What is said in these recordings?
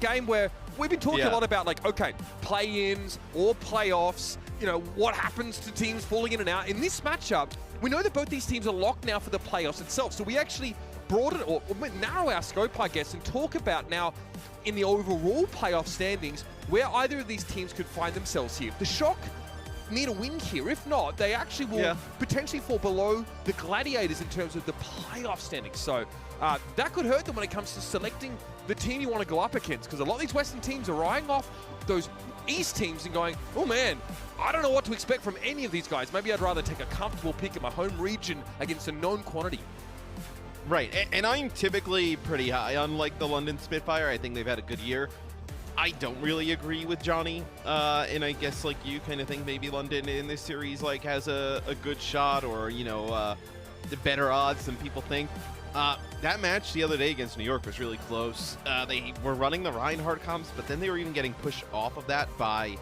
game where we've been talking a lot about, like, okay, play-ins or playoffs, you know, what happens to teams falling in and out. In this matchup, we know that both these teams are locked now for the playoffs itself, so we actually broaden or narrow our scope, I guess, and talk about now in the overall playoff standings where either of these teams could find themselves here. The Shock need a win here. If not, they actually will potentially fall below the Gladiators in terms of the playoff standings. So that could hurt them when it comes to selecting the team you want to go up against, because a lot of these Western teams are eyeing off those East teams and going, oh man, I don't know what to expect from any of these guys. Maybe I'd rather take a comfortable pick in my home region against a known quantity. Right, and I'm typically pretty high on, like, the London Spitfire. I think they've had a good year. I don't really agree with Johnny, and I guess, like, you kind of think maybe London in this series, like, has a good shot or, you know, the better odds than people think. That match the other day against New York was really close. They were running the Reinhardt comps, but then they were even getting pushed off of that by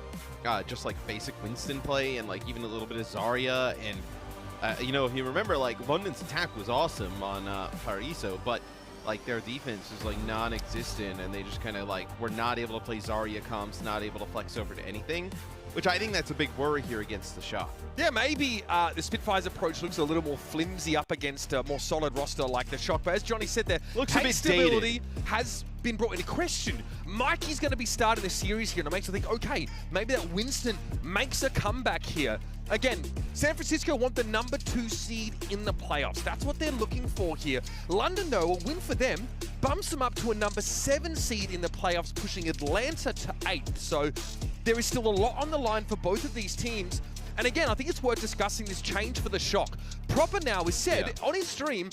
just, like, basic Winston play and, like, even a little bit of Zarya. And, you know, if you remember, like, London's attack was awesome on Paraiso, but like their defense was like non-existent, and they just kind of like were not able to play Zarya comps, not able to flex over to anything, which I think that's a big worry here against the Shock. Yeah, maybe the Spitfire's approach looks a little more flimsy up against a more solid roster like the Shock, but as Johnny said there, looks a bit stability dated. Has been brought into question. Mikey's going to be starting the series here, and it makes me think, okay, maybe that Winston makes a comeback here. Again, San Francisco want the #2 seed in the playoffs. That's what they're looking for here. London, though, a win for them bumps them up to a #7 seed in the playoffs, pushing Atlanta to 8th. So there is still a lot on the line for both of these teams. And again, I think it's worth discussing this change for the Shock. Proper now has said on his stream,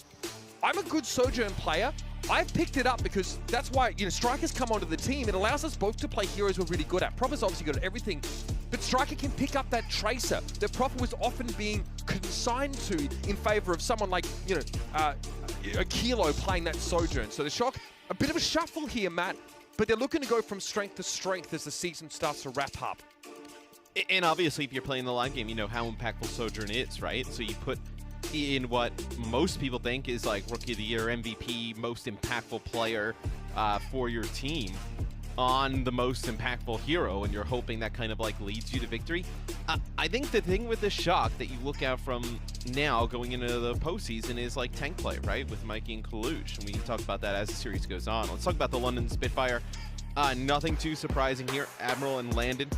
I'm a good Sojourn player. I've picked it up because that's why, you know, Striker's come onto the team. It allows us both to play heroes we're really good at. Proper's obviously good at everything, but Striker can pick up that Tracer that Proper was often being consigned to in favor of someone like, you know, a Kilo playing that Sojourn. So the Shock, a bit of a shuffle here, Matt, but they're looking to go from strength to strength as the season starts to wrap up. And obviously, if you're playing the line game, you know how impactful Sojourn is, right? So you put in what most people think is like Rookie of the Year, MVP, most impactful player for your team on the most impactful hero, and you're hoping that kind of like leads you to victory. I think the thing with the Shock that you look out from now going into the postseason is like tank play, right? With Mikey and Kalush, and we can talk about that as the series goes on. Let's talk about the London Spitfire. Nothing too surprising here. Admiral and Landon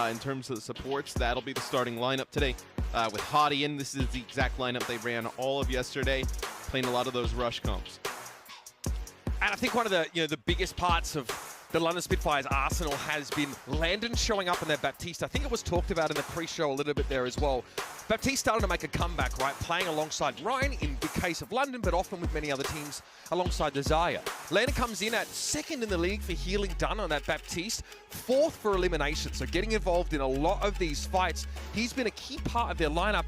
in terms of the supports. That'll be the starting lineup today. With Hottie in, this is the exact lineup they ran all of yesterday, playing a lot of those rush comps. And I think one of the, you know, the biggest parts of the London Spitfire's arsenal has been Landon showing up in their Baptiste. I think it was talked about in the pre-show a little bit there as well. Baptiste started to make a comeback, right? Playing alongside Ryan in the case of London, but often with many other teams alongside the Zarya. Landon comes in at 2nd in the league for healing done on that Baptiste, 4th for elimination. So getting involved in a lot of these fights. He's been a key part of their lineup.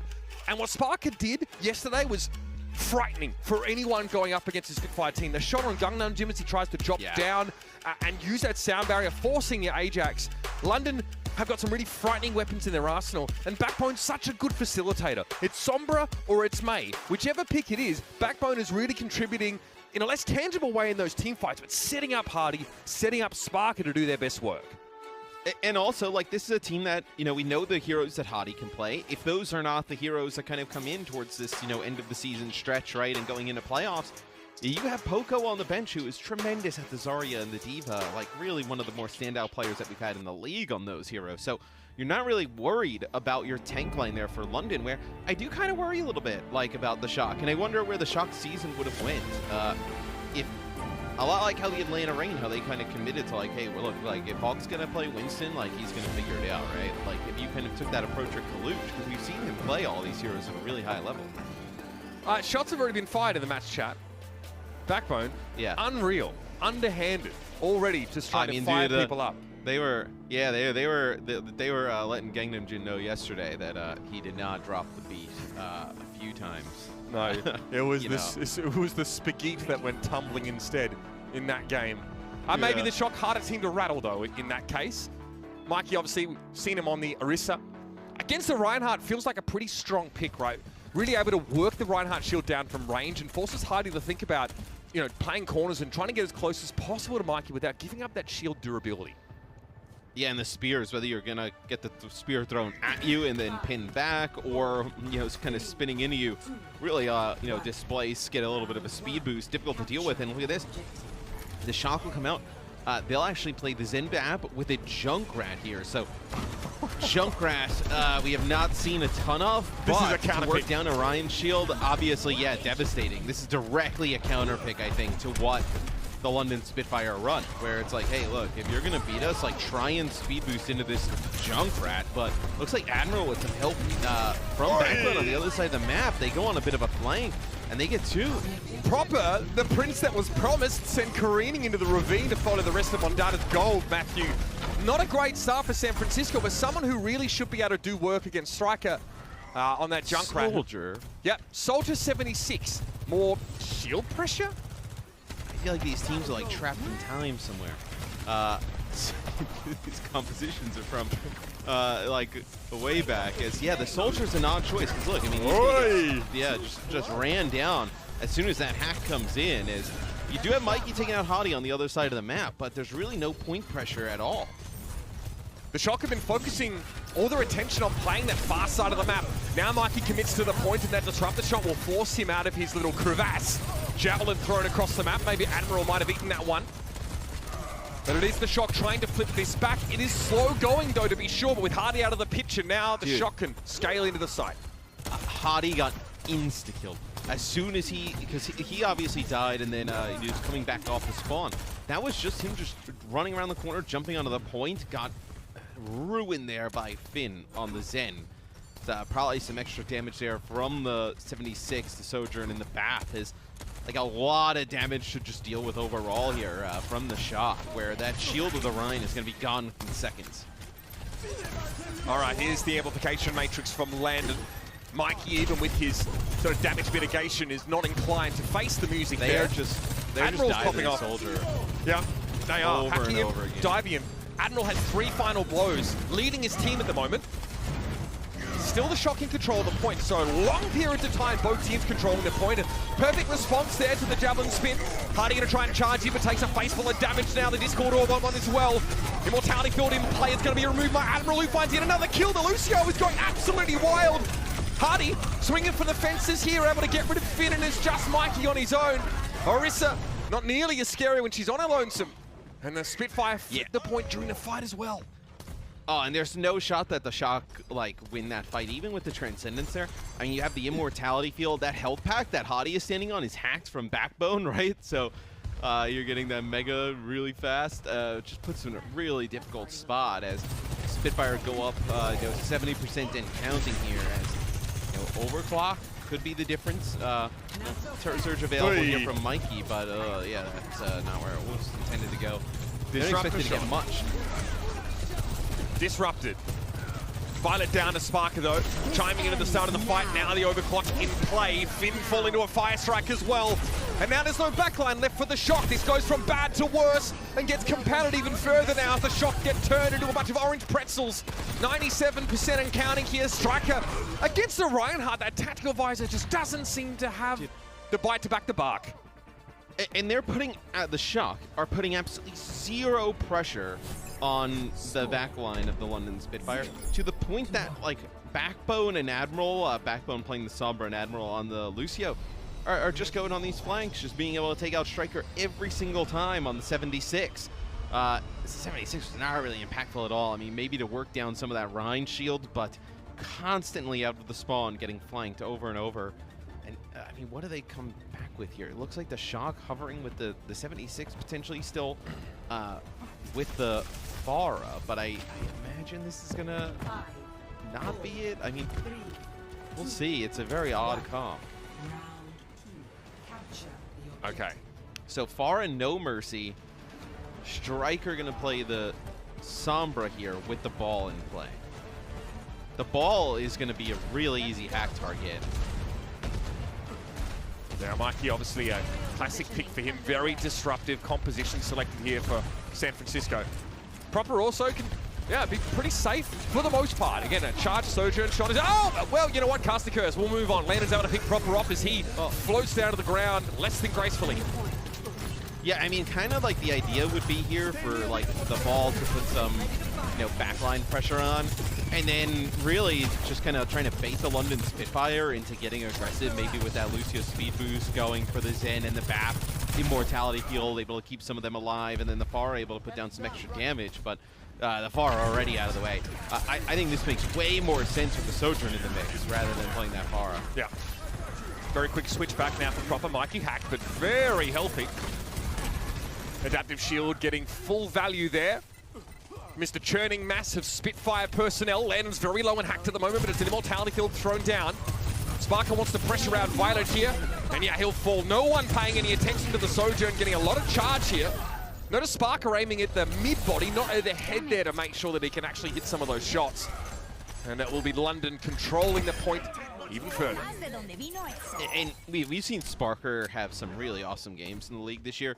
And what Sparker did yesterday was frightening for anyone going up against the Spitfire team. The shot on Gangnam Jim as he tries to drop down and use that sound barrier, forcing the Ajax. London have got some really frightening weapons in their arsenal, and Backbone's such a good facilitator. It's Sombra or it's May. Whichever pick it is, Backbone is really contributing in a less tangible way in those team fights, but setting up Hardy, setting up Sparker to do their best work. And also, like, this is a team that, you know, we know the heroes that Hottie can play. If those are not the heroes that kind of come in towards this, you know, end of the season stretch, right, and going into playoffs, you have Poco on the bench, who is tremendous at the Zarya and the Diva, like really one of the more standout players that we've had in the league on those heroes. So you're not really worried about your tank line there for London, where I do kind of worry a little bit, like, about the Shock. And I wonder where the Shock season would have went if a lot like how the Atlanta Reign, how they kind of committed to, like, hey, well, look, like, if Hawk's going to play Winston, like, he's going to figure it out, right? Like, if you kind of took that approach with Kalush, because we've seen him play all these heroes at a really high level. Shots have already been fired in the match chat. Backbone, unreal, underhanded, already just trying to fire people up. They were, they were letting Gangnam Jin know yesterday that he did not drop the beat a few times. No, it was it was the spaghetti that went tumbling instead in that game. Maybe the Shock harder team to rattle though in that case. Mikey, obviously, we've seen him on the Orisa. Against the Reinhardt, feels like a pretty strong pick, right? Really able to work the Reinhardt shield down from range and forces Hardy to think about, playing corners and trying to get as close as possible to Mikey without giving up that shield durability. Yeah, and the spears, whether you're going to get the spear thrown at you and then pin back, or, it's kind of spinning into you, really, displace, get a little bit of a speed boost, difficult to deal with. And look at this. The Shock will come out. They'll actually play the Zenbab with a Junkrat here. So, Junkrat, we have not seen a ton of, this but is a counter to work pick. down Orion Shield, obviously, yeah, devastating. This is directly a counter pick, I think, to what the London Spitfire run, where it's like, hey, look, if you're going to beat us, like, try and speed boost into this Junkrat. But looks like Admiral with some help from Backbone on the other side of the map. They go on a bit of a flank, and they get two. Proper, the prince that was promised, sent careening into the ravine to follow the rest of Mondada's gold, Matthew. Not a great start for San Francisco, but someone who really should be able to do work against Striker on that Junkrat. Soldier. Yep, Soldier 76. More shield pressure? I feel like these teams are like trapped in time somewhere. These compositions are from like way back. As the Soldier's an odd choice. Because look, I mean, just ran down as soon as that hack comes in. As you do have Mikey taking out Hottie on the other side of the map, but there's really no point pressure at all. The Shock have been focusing all their attention on playing that far side of the map. Now Mikey commits to the point, and that disruptor shot will force him out of his little crevasse. Javelin thrown across the map. Maybe Admiral might have eaten that one. But it is the Shock trying to flip this back. It is slow going, though, to be sure, but with Hardy out of the picture now, the Shock can scale into the site. Hardy got insta-killed as soon as because he obviously died, and then he was coming back off the spawn. That was just him just running around the corner, jumping onto the point, got ruined there by Finn on the Zen. Probably some extra damage there from the 76, the Sojourn in the Bath is like a lot of damage to just deal with overall here from the Shock, where that shield of the Rhine is going to be gone within seconds. All right, here's the amplification matrix from Landon. Mikey, even with his sort of damage mitigation, is not inclined to face the music there. They're just popping off. Soldier. Yeah, they are. Over hacking and him, over again. diving him. Admiral has 3 final blows, leading his team at the moment. Still the Shock in control of the point, so long periods of time, both teams controlling the point. Perfect response there to the Javelin spin. Hardy going to try and charge him, but takes a face full of damage now. The Discord Orb on as well. Immortality field in play. It's going to be removed by Admiral, who finds yet another kill. The Lucio is going absolutely wild. Hardy swinging for the fences here, able to get rid of Finn, and it's just Mikey on his own. Orisa, not nearly as scary when she's on her lonesome. And the Spitfire flipped the point during the fight as well. Oh, and there's no shot that the Shock, like, win that fight, even with the Transcendence there. I mean, you have the Immortality field. That health pack that Hottie is standing on is hacked from Backbone, right? So you're getting that Mega really fast. Just puts them in a really difficult spot as Spitfire go up 70% and counting here as, overclock could be the difference. Surge available here from Mikey, but yeah, that's not where it was intended to go. Didn't expect it to get much. Disrupted. Violet down to Sparker though, chiming into the start of the fight. Now the overclock in play. Finn fall into a fire strike as well. And now there's no backline left for the Shock. This goes from bad to worse and gets compounded even further now as the Shock get turned into a bunch of orange pretzels. 97% and counting here. Striker against the Reinhardt. That tactical visor just doesn't seem to have the bite to back the bark. And they're putting, the Shock are putting absolutely zero pressure on the back line of the London Spitfire, to the point that, like, Backbone and Admiral, Backbone playing the Sombra and Admiral on the Lucio, are just going on these flanks, just being able to take out Striker every single time on the 76. 76 was not really impactful at all. I mean, maybe to work down some of that Rhine shield, but constantly out of the spawn, getting flanked over and over. And, I mean, what do they come back with here? It looks like the Shock hovering with the 76 potentially still with the Farah, but I imagine this is going to not be it. I mean, we'll see. It's a very odd comp. Okay. So Farah, no mercy. Striker going to play the Sombra here with the ball in play. The ball is going to be a really easy hack target. Now Mikey, obviously a classic pick for him. Very disruptive composition selected here for San Francisco. Proper also can, be pretty safe for the most part. Again, a charge Sojourn shot is, well, you know what, cast the curse. We'll move on. Landon's able to pick Proper off as he floats down to the ground less than gracefully. Yeah, I mean, kind of like the idea would be here for like the ball to put some, backline pressure on, and then really just kind of trying to bait the London Spitfire into getting aggressive, maybe with that Lucio speed boost going for the Zen and the BAP immortality field, able to keep some of them alive, and then the Far able to put down some extra damage, but the Far are already out of the way. I think this makes way more sense with the Sojourn in the mix rather than playing that Far. Yeah. Very quick switch back now for proper Mikey Hack, but very healthy. Adaptive shield getting full value there. Mr. Churning mass of Spitfire personnel. Landon's very low and hacked at the moment, but it's an immortality field thrown down. Sparker wants to pressure out Violet here, and yeah, he'll fall. No one paying any attention to the Sojourn, getting a lot of charge here. Notice Sparker aiming at the mid-body, not at the head there, to make sure that he can actually hit some of those shots. And it will be London controlling the point even further. And we've seen Sparker have some really awesome games in the league this year.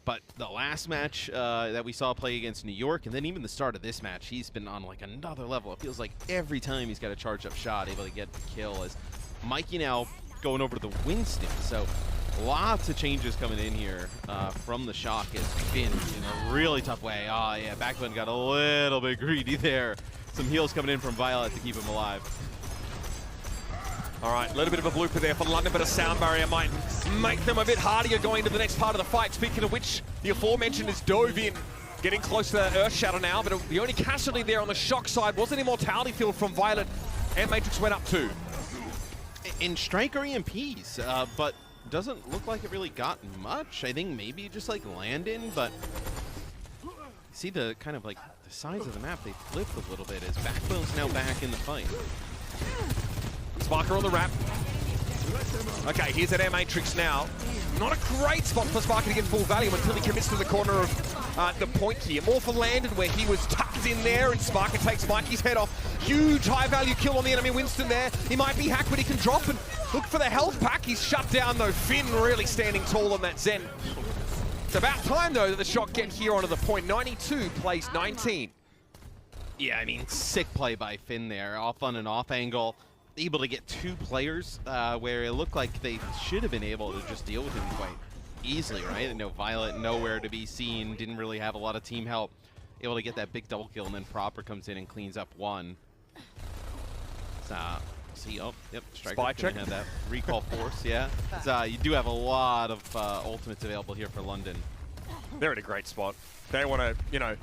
But the last match that we saw play against New York, and then even the start of this match, he's been on like another level. It feels like every time he's got a charge up shot, able to get the kill. As Mikey now going over to the Winston. So lots of changes coming in here from the Shock as Finn in a really tough way. Oh yeah, Backbone got a little bit greedy there. Some heals coming in from Violet to keep him alive. All right, a little bit of a blooper there for London, but a sound barrier might make them a bit hardier going into the next part of the fight. Speaking of which, the aforementioned is dove in, getting close to that Earth Shatter now, but the only casualty there on the Shock side was an immortality field from Violet, and Matrix went up too. In Striker EMPs, but doesn't look like it really got much. I think maybe just like Landon, but see the kind of like the size of the map, they flipped a little bit as Backbone's now back in the fight. Sparker on the wrap. Okay, here's that Air Matrix now. Not a great spot for Sparker to get full value until he commits to the corner of the point here. More for Landon, where he was tucked in there, and Sparker takes Mikey's head off. Huge high-value kill on the enemy Winston there. He might be hacked, but he can drop and look for the health pack. He's shut down, though. Finn really standing tall on that Zen. It's about time, though, that the Shock get here onto the point. 92 plays 19. Yeah, I mean, sick play by Finn there. Off on an off angle. Able to get two players where it looked like they should have been able to just deal with him quite easily, right? And no Violet, nowhere to be seen, didn't really have a lot of team help. Able to get that big double kill, and then Proper comes in and cleans up one. See, oh, yep, Striker's gonna have that recall force, yeah. You do have a lot of ultimates available here for London. They're in a great spot. They want to,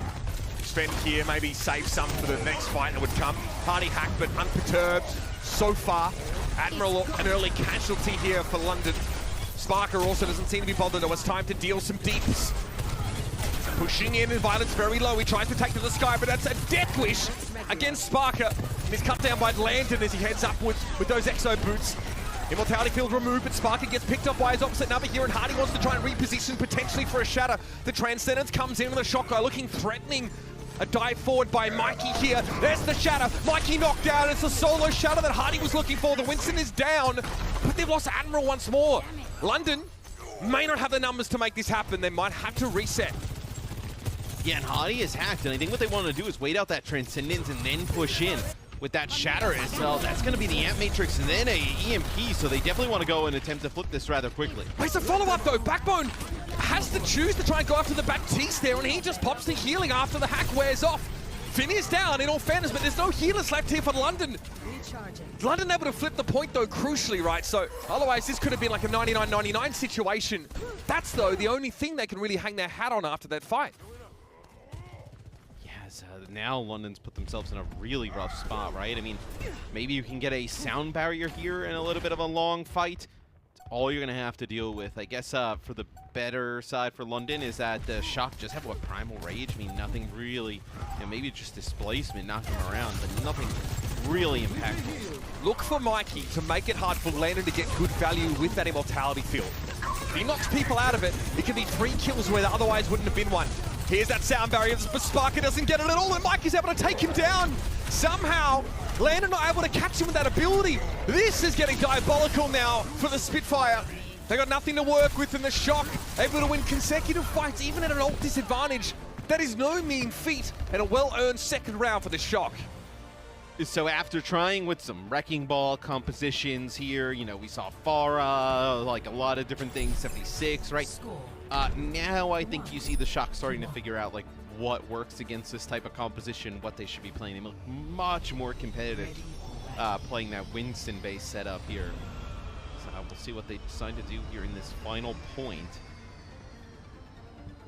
spend here, maybe save some for the next fight that would come. Hardy hack, but unperturbed so far. Admiral, an early casualty here for London. Sparker also doesn't seem to be bothered, though. It's time to deal some deeps. Pushing in, and Violet's very low. He tries to take to the sky, but that's a death wish against Sparker. And he's cut down by Landon as he heads upwards with those Exo boots. Immortality field removed, but Sparker gets picked up by his opposite number here, and Hardy wants to try and reposition potentially for a shatter. The Transcendence comes in with a Shock guy looking threatening. A dive forward by Mikey here. There's the shatter. Mikey knocked down. It's a solo shatter that Hardy was looking for. The Winston is down, but they've lost Admiral once more. London may not have the numbers to make this happen. They might have to reset. Yeah, and Hardy is hacked, and I think what they want to do is wait out that Transcendence and then push in with that shatter as well. That's going to be the Amp Matrix and then a EMP, so they definitely want to go and attempt to flip this rather quickly. It's a follow-up, though. Backbone has to choose to try and go after the Baptiste there, and he just pops the healing after the hack wears off. Finn is down, in all fairness, but there's no healers left here for London. London able to flip the point, though, crucially, right? So otherwise, this could have been like a 99-99 situation. That's, though, the only thing they can really hang their hat on after that fight. Now London's put themselves in a really rough spot, right? I mean, maybe you can get a sound barrier here and a little bit of a long fight. It's all you're going to have to deal with. I guess for the better side for London is that the Shock just have what, Primal Rage? I mean, nothing really, maybe just displacement knocking them around, but nothing really impactful. Look for Mikey to make it hard for Landon to get good value with that immortality field. If he knocks people out of it, it can be 3 kills where there otherwise wouldn't have been one. Here's that sound barrier, but Sparker doesn't get it at all, and Mikey's able to take him down. Somehow, Landon not able to catch him with that ability. This is getting diabolical now for the Spitfire. They got nothing to work with in the Shock, able to win consecutive fights, even at an ult disadvantage. That is no mean feat, and a well-earned second round for the Shock. So after trying with some Wrecking Ball compositions here, you know, we saw Farah, like a lot of different things, 76, right? Now I think you see the Shock starting to figure out like what works against this type of composition, what they should be playing. They look much more competitive playing that Winston-based setup here. So we'll see what they decide to do here in this final point.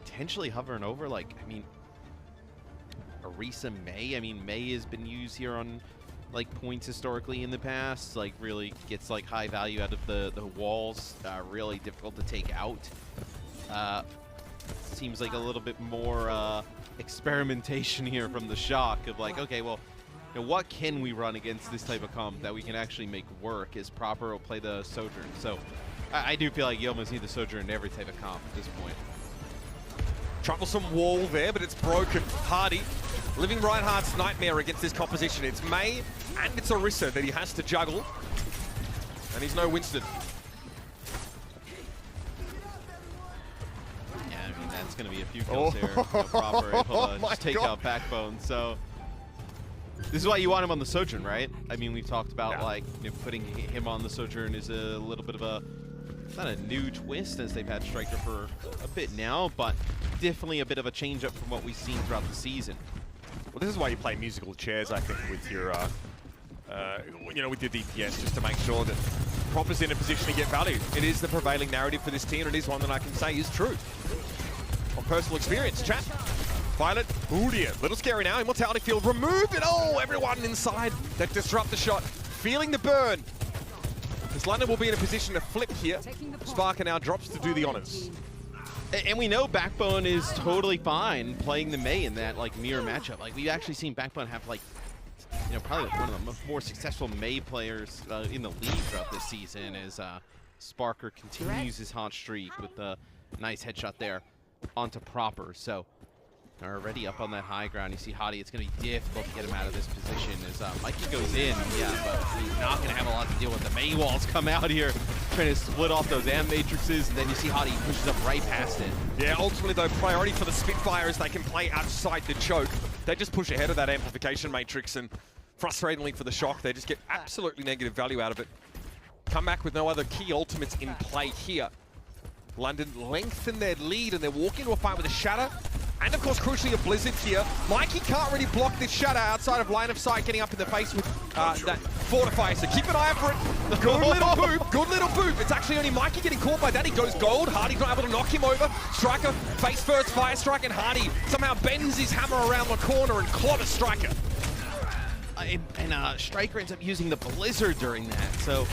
Potentially hovering over, like, I mean, Arisa May. I mean, May has been used here on like points historically in the past. Like really gets like high value out of the walls. Really difficult to take out. Seems like a little bit more experimentation here from the Shock of like, okay, well, you know, what can we run against this type of comp that we can actually make work? Is Proper will play the Sojourn. So I do feel like you almost need the Sojourn in every type of comp at this point. Troublesome wall there, but it's broken. Hardy, living Reinhardt's nightmare against this composition. It's May and it's Orisa that he has to juggle. And he's no Winston. Yeah, I mean, that's going to be a few kills here. No Proper able to just take out Backbone. So this is why you want him on the Sojourn, right? I mean, we've talked about like, you know, putting him on the Sojourn is a little bit of a, not a new twist as they've had Striker for a bit now, but definitely a bit of a change up from what we've seen throughout the season. Well, this is why you play musical chairs, I think, with your, you know, with your DPS, just to make sure that Proper's in a position to get value. It is the prevailing narrative for this team, and it is one that I can say is true. On personal experience, chat. Violet, ooh dear, little scary now. Immortality Field removed it. Oh, everyone inside that disrupt the shot. Feeling the burn. Because London will be in a position to flip here. Sparker now drops to do the honors. And we know Backbone is totally fine playing the Mei in that like mirror matchup. Like we've actually seen Backbone have like, you know, probably like one of the more successful Mei players in the league throughout this season as Sparker continues his hot streak with the nice headshot there onto Proper. So already up on that high ground. You see Hadi, it's going to be difficult to get him out of this position as Mikey goes in, yeah, but he's not going to have a lot to deal with. The Mei walls come out here, trying to split off those AM matrices, and then you see Hadi pushes up right past it. Yeah, ultimately though, priority for the Spitfire is they can play outside the choke. They just push ahead of that amplification matrix, and frustratingly for the Shock, they just get absolutely negative value out of it. Come back with no other key ultimates in play here. London lengthen their lead, and they're walking into a fight with a Shatter. And of course, crucially, a Blizzard here. Mikey can't really block this Shatter outside of line of sight, getting up in the face with that Fortify. So keep an eye out for it. Good little boop, good little boop. It's actually only Mikey getting caught by that. He goes gold. Hardy's not able to knock him over. Striker face first, Fire Strike, and Hardy somehow bends his hammer around the corner and clobbers Striker. And Striker ends up using the Blizzard during that. So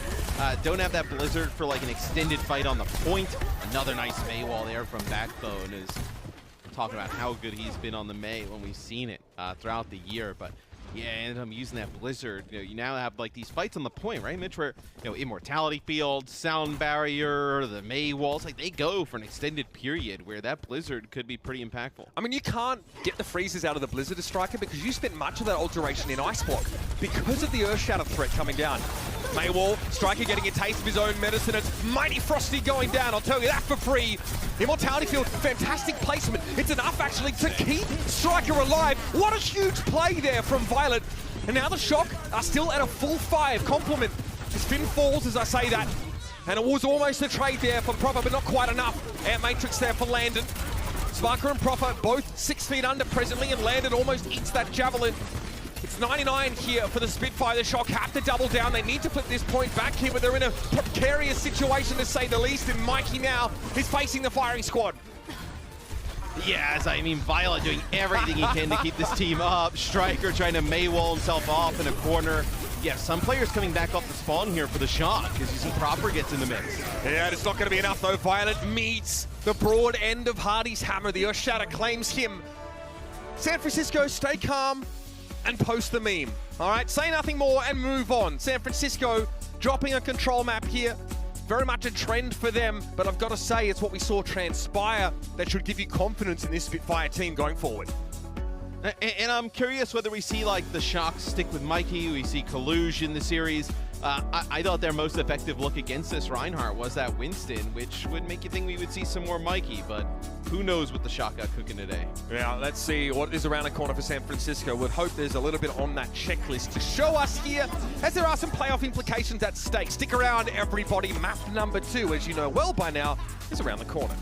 don't have that Blizzard for like an extended fight on the point. Another nice Mei wall there from Backbone is talking about how good he's been on the Mei when we've seen it throughout the year. But yeah, ended up using that Blizzard. You know, you now have like these fights on the point, right, Mitch, where, you know, Immortality Field, Sound Barrier, the Mei walls, like they go for an extended period where that Blizzard could be pretty impactful. I mean, you can't get the freezes out of the Blizzard as Striker because you spent much of that alteration in Ice Block because of the Earth Shatter threat coming down. Mei wall, Striker getting a taste of his own medicine. It's Mighty Frosty going down, I'll tell you that for free. Immortality Field, fantastic placement. It's enough actually to keep Striker alive. What a huge play there from Violet. And now the Shock are still at a full 5 complement. His Finn falls as I say that. And it was almost a trade there for Proper, but not quite enough. Air Matrix there for Landon. Sparker and Proper both 6 feet under presently, and Landon almost eats that Javelin. It's 99 here for the Spitfire. The Shock have to double down. They need to flip this point back here, but they're in a precarious situation to say the least. And Mikey now is facing the firing squad. Yeah, as I mean, Violet doing everything he can to keep this team up. Striker trying to Mei wall himself off in a corner. Yeah, some players coming back off the spawn here for the Shock, because you see Proper gets in the mix. Yeah, it's not going to be enough though. Violet meets the broad end of Hardy's hammer. The Earth Shatter claims him. San Francisco, stay calm and post the meme. All right, say nothing more and move on. San Francisco dropping a control map here. Very much a trend for them, but I've got to say it's what we saw transpire that should give you confidence in this Spitfire team going forward. And I'm curious whether we see like the Shock stick with Mikey, we see Kaluge in the series. I thought their most effective look against this Reinhardt was that Winston, which would make you think we would see some more Mikey, but who knows what the shot got cooking today. Yeah, let's see what is around the corner for San Francisco. We'd hope there's a little bit on that checklist to show us here, as there are some playoff implications at stake. Stick around, everybody. Map number 2, as you know well by now, is around the corner.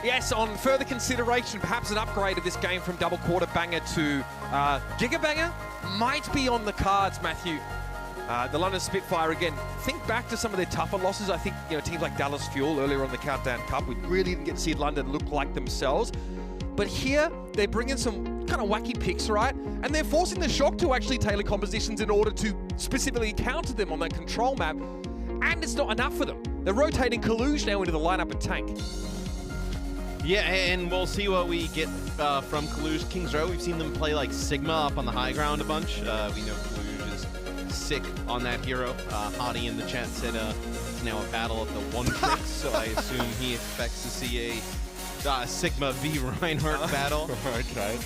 Yes, on further consideration, perhaps an upgrade of this game from double quarter banger to giga banger might be on the cards, Matthew. The London Spitfire, again, think back to some of their tougher losses. I think, teams like Dallas Fuel earlier on the Countdown Cup, we really didn't get to see London look like themselves. But here, they're bringing some kind of wacky picks, right? And they're forcing the Shock to actually tailor compositions in order to specifically counter them on that control map. And it's not enough for them. They're rotating Colosseo now into the lineup and tank. Yeah, and we'll see what we get from Colosseo. Kings Row, we've seen them play like Sigma up on the high ground a bunch. We know Colosseo is sick on that hero. Hottie in the chat said it's now a battle of the one tricks, so I assume he expects to see a Sigma v Reinhardt battle. Okay.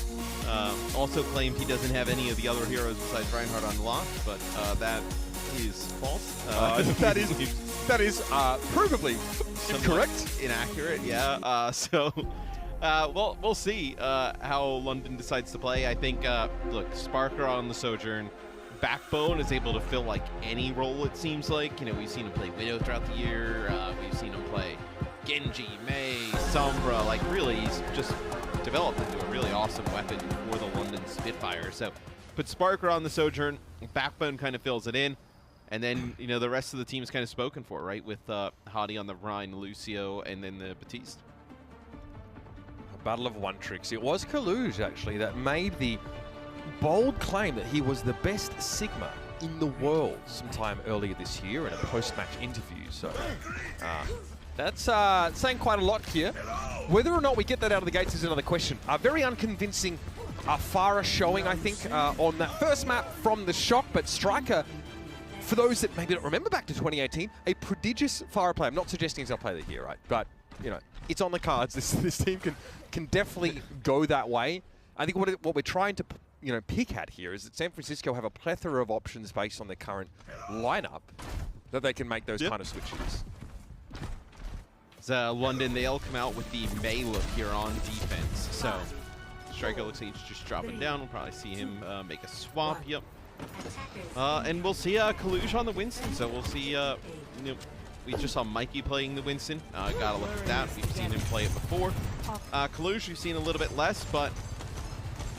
Also claimed he doesn't have any of the other heroes besides Reinhardt unlocked, but that is false. That is provably incorrect. Inaccurate, yeah. Well, we'll see how London decides to play. I think, look, Sparker on the Sojourn, Backbone is able to fill like any role, it seems like. You know, we've seen him play Widow throughout the year. We've seen him play Genji, Mei, Sombra. Like, really, he's just developed into a really awesome weapon for the London Spitfire. So, put Sparker on the Sojourn, Backbone kind of fills it in. And then, you know, the rest of the team is kind of spoken for, right? With Hadi on the Rhine, Lucio, and then the Batiste. A battle of one tricks. It was Colosseo, actually, that made the bold claim that he was the best Sigma in the world sometime earlier this year in a post-match interview. So that's saying quite a lot here. Whether or not we get that out of the gates is another question. Very unconvincing Farah showing, I think, on that first map from the Shock, but Striker, for those that maybe don't remember back to 2018, a prodigious Farah player. I'm not suggesting he's going to play that here, right? But, you know, it's on the cards. This team can definitely go that way. I think what we're trying to, you know, pick at here is that San Francisco have a plethora of options based on their current lineup that they can make those kind of switches. London, they'll come out with the Mei look here on defense. So Striker looks like he's just dropping down. We'll probably see him make a swap. Yep. And we'll see Colosseo on the Winston. So we'll see, you know, we just saw Mikey playing the Winston. Gotta look at that. We've seen him play it before. Colosseo we've seen a little bit less, but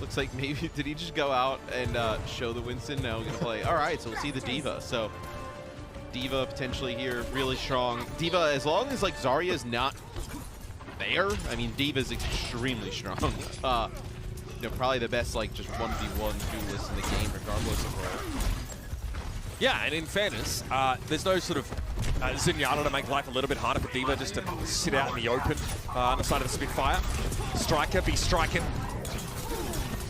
looks like maybe, did he just go out and show the Winston? No, we're gonna play. All right, so we'll see the D.Va. So D.Va potentially here, really strong. D.Va, as long as like Zarya's not there, I mean, D.Va's extremely strong. You know, probably the best like just 1v1 duelist in the game, regardless of role. Yeah, and in fairness, there's no sort of Zenyatta to make life a little bit harder for D.Va, just to sit out in the open on the side of the Spitfire. Striker be striking.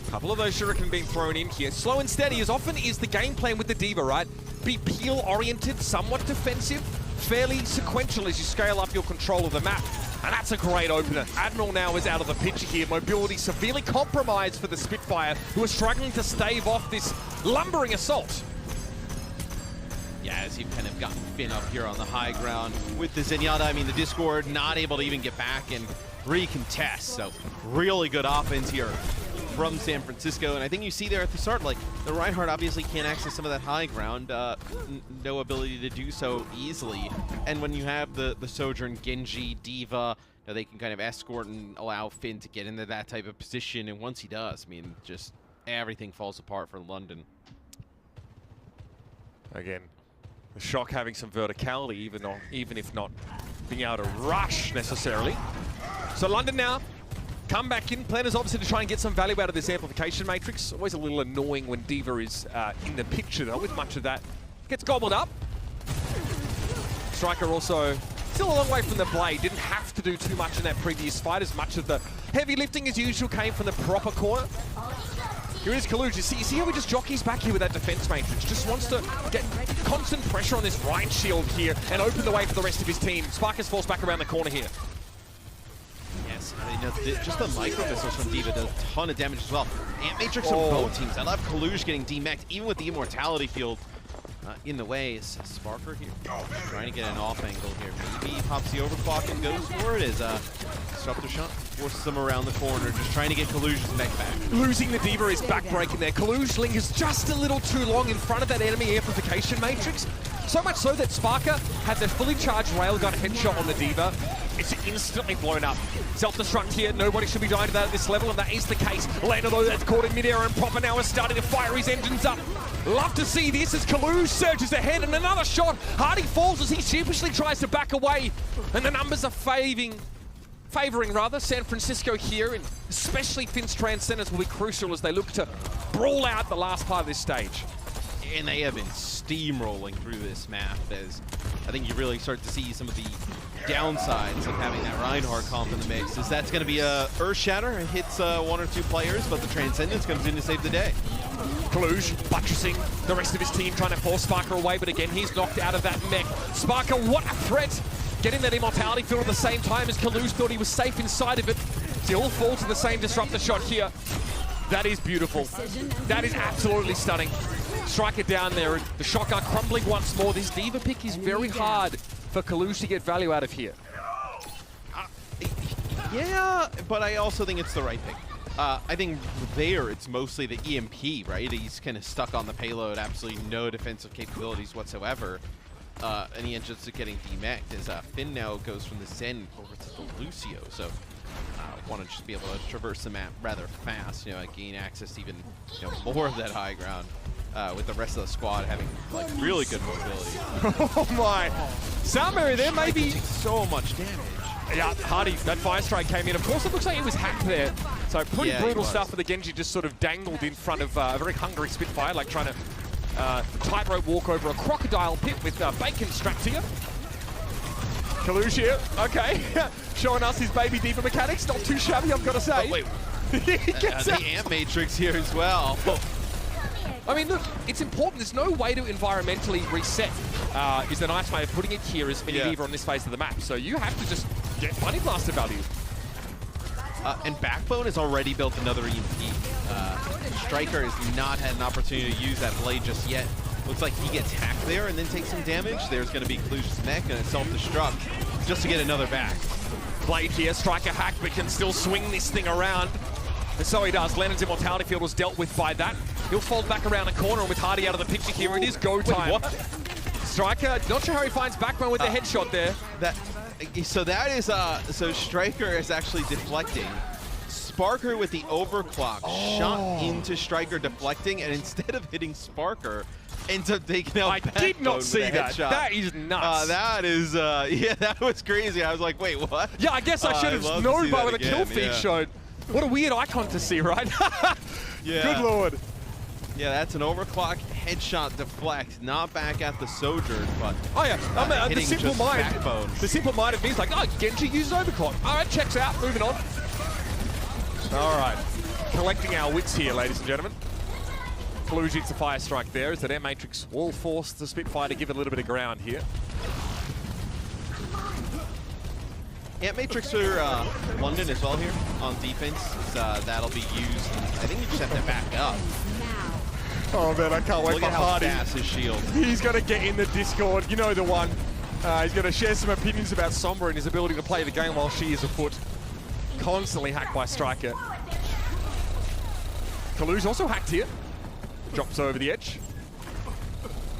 A couple of those shuriken being thrown in here. Slow and steady as often is the game plan with the D.Va, right? Be peel-oriented, somewhat defensive, fairly sequential as you scale up your control of the map. And that's a great opener. Admiral now is out of the picture here. Mobility severely compromised for the Spitfire, who are struggling to stave off this lumbering assault. Yeah, as you've kind of gotten Finn up here on the high ground with the Zenyatta. I mean, the Discord not able to even get back and recontest. So really good offense here from San Francisco. And I think you see there at the start, like, the Reinhardt obviously can't access some of that high ground. No ability to do so easily. And when you have the Sojourn, Genji, D.Va, they can kind of escort and allow Finn to get into that type of position. And once he does, I mean, just everything falls apart for London. Again, the Shock having some verticality, even if not being able to rush necessarily. So London now come back in. Plan is obviously to try and get some value out of this amplification matrix. Always a little annoying when D.Va is in the picture, though, with much of that. Gets gobbled up. Striker also still a long way from the blade. Didn't have to do too much in that previous fight, as much of the heavy lifting as usual came from the proper corner. Here is Colosseo. You see how he just jockeys back here with that defense matrix. Just wants to get constant pressure on this right shield here and open the way for the rest of his team. Sparkus falls back around the corner here. Yes, you know, just the micro missiles from D.Va does a ton of damage as well. Ant Matrix from both teams. I love Colosseo getting demeched, even with the immortality field in the way. Is Sparker here trying to get an off angle here. Maybe he pops the overclock and goes for it. As Disruptor Shot forces him around the corner, just trying to get Colosseo's mech back. Losing the D.Va is backbreaking there. Colosseo lingers just a little too long in front of that enemy amplification matrix. So much so that Sparker had the fully charged railgun headshot on the D.Va. It's instantly blown up. Self-destruct here. Nobody should be dying to that at this level, and that is the case. Lando, though, that's caught in midair, and Proper now is starting to fire his engines up. Love to see this as Colosseo surges ahead, and another shot. Hardy falls as he sheepishly tries to back away, and the numbers are favoring San Francisco here, and especially Finn's Transcendence will be crucial as they look to brawl out the last part of this stage. And they have been steamrolling through this map, as I think you really start to see some of the downsides of having that Reinhardt comp in the mix. Is that's going to be a Earth Shatter. It hits one or two players, but the Transcendence comes in to save the day. Colosseo buttressing the rest of his team, trying to force Sparker away, but again, he's knocked out of that mech. Sparker, what a threat! Getting that immortality field at the same time as Colosseo thought he was safe inside of it. Still falls to the same Disruptor Shot here. That is beautiful. That is absolutely stunning. Striker down there, and the shotgun crumbling once more. This Diva pick is very hard for Colosseo to get value out of here. Yeah, but I also think it's the right pick. I think there it's mostly the EMP, right? He's kind of stuck on the payload, absolutely no defensive capabilities whatsoever. And he ends up getting demeched as Finn now goes from the Zen over to the Lucio. So want to just be able to traverse the map rather fast, gain access to even more of that high ground with the rest of the squad having like really good mobility. Oh my! Sound barrier there, maybe so much damage. Yeah, Hardy, that fire strike came in. Of course, it looks like it was hacked there. So pretty brutal stuff for the Genji, just sort of dangled in front of a very hungry Spitfire, like trying to tightrope walk over a crocodile pit with bacon strapped to you. Colosseo, okay, showing us his baby Diva mechanics. Not too shabby, I've got to say. Oh, wait. The Amp Matrix here as well. I mean, look, it's important. There's no way to environmentally reset. Is the nice way of putting it here as Mini Diva on this phase of the map. So you have to just get Bunny Blaster value. And Backbone has already built another EMP. Striker has not had an opportunity to use that blade just yet. Looks like he gets hacked there and then takes some damage. There's going to be Coloseo's mech and a self-destruct just to get another back. Blade here, Striker hacked, but can still swing this thing around. And so he does. Lennon's Immortality Field was dealt with by that. He'll fold back around the corner, and with Hardy out of the picture here, it is go time. Wait, what? Striker, not sure how he finds Backbone with the headshot there. So that is, so Striker is actually deflecting. Sparker with the overclock shot into Striker deflecting, and instead of hitting Sparker, ends up taking out Backbone. I did not see that. Headshot. That is nuts. That is, yeah, that was crazy. I was like, wait, what? Yeah, I guess I should have known by when the kill feed showed. What a weird icon to see, right? Yeah. Good lord. Yeah, that's an overclock headshot deflect, not back at the Sojourn, but oh yeah, the simple mind. Backbone. The simple mind of me is like, oh, Genji uses overclock. All right, checks out. Moving on. All right, collecting our wits here, ladies and gentlemen. Colosseo hits a fire strike there. Is that Air Matrix will force the Spitfire to give it a little bit of ground here. Ant Matrix for London as well here on defense. That'll be used. I think you just have to back up. Oh man, I can't wait Look for at how Hardy. fast his shield. He's going to get in the Discord. You know the one. He's going to share some opinions about Sombra and his ability to play the game while she is afoot. Constantly hacked by Striker. Colosseo also hacked here. Drops over the edge.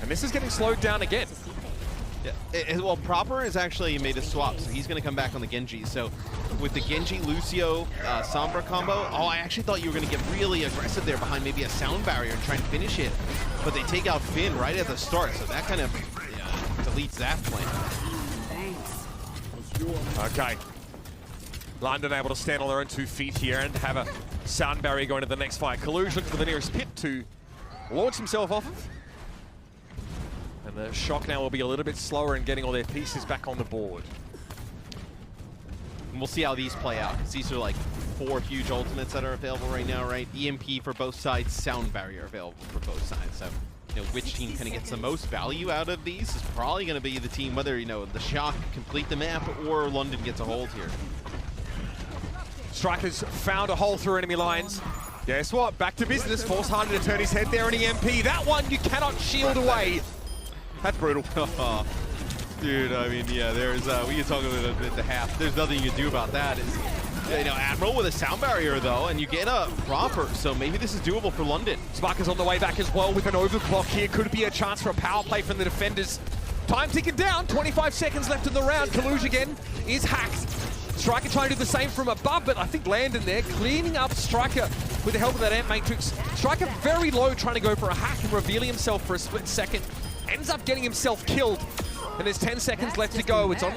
And this is getting slowed down again. Yeah. Well, Proper has actually made a swap, so he's going to come back on the Genji. So with the Genji, Lucio, Sombra combo, I actually thought you were going to get really aggressive there behind maybe a sound barrier and try and finish it. But they take out Finn right at the start, so that kind of deletes that plan. Okay. London able to stand on their own 2 feet here and have a sound barrier going to the next fight. Colosseo looking for the nearest pit to launch himself off of. And the Shock now will be a little bit slower in getting all their pieces back on the board. And we'll see how these play out. These are like 4 huge ultimates that are available right now, right? EMP for both sides, sound barrier available for both sides. So, which team kind of gets the most value out of these is probably going to be the team, whether, the Shock complete the map or London gets a hold here. Striker's found a hole through enemy lines. Guess what? Back to business. Force Hardy to turn his head there, and EMP. That one you cannot shield away. That's brutal. Dude, I mean, yeah, there's, we can talk a little bit at the half. There's nothing you can do about that. It's, Admiral with a sound barrier, though, and you get a Proper, so maybe this is doable for London. Sparker's on the way back as well with an overclock here. Could be a chance for a power play from the defenders. Time ticking down, 25 seconds left in the round. Colosseo again is hacked. Striker trying to do the same from above, but I think Landon there cleaning up Striker with the help of that Ant Matrix. Striker very low, trying to go for a hack and revealing himself for a split second. Ends up getting himself killed. And there's 10 seconds left to go. It's on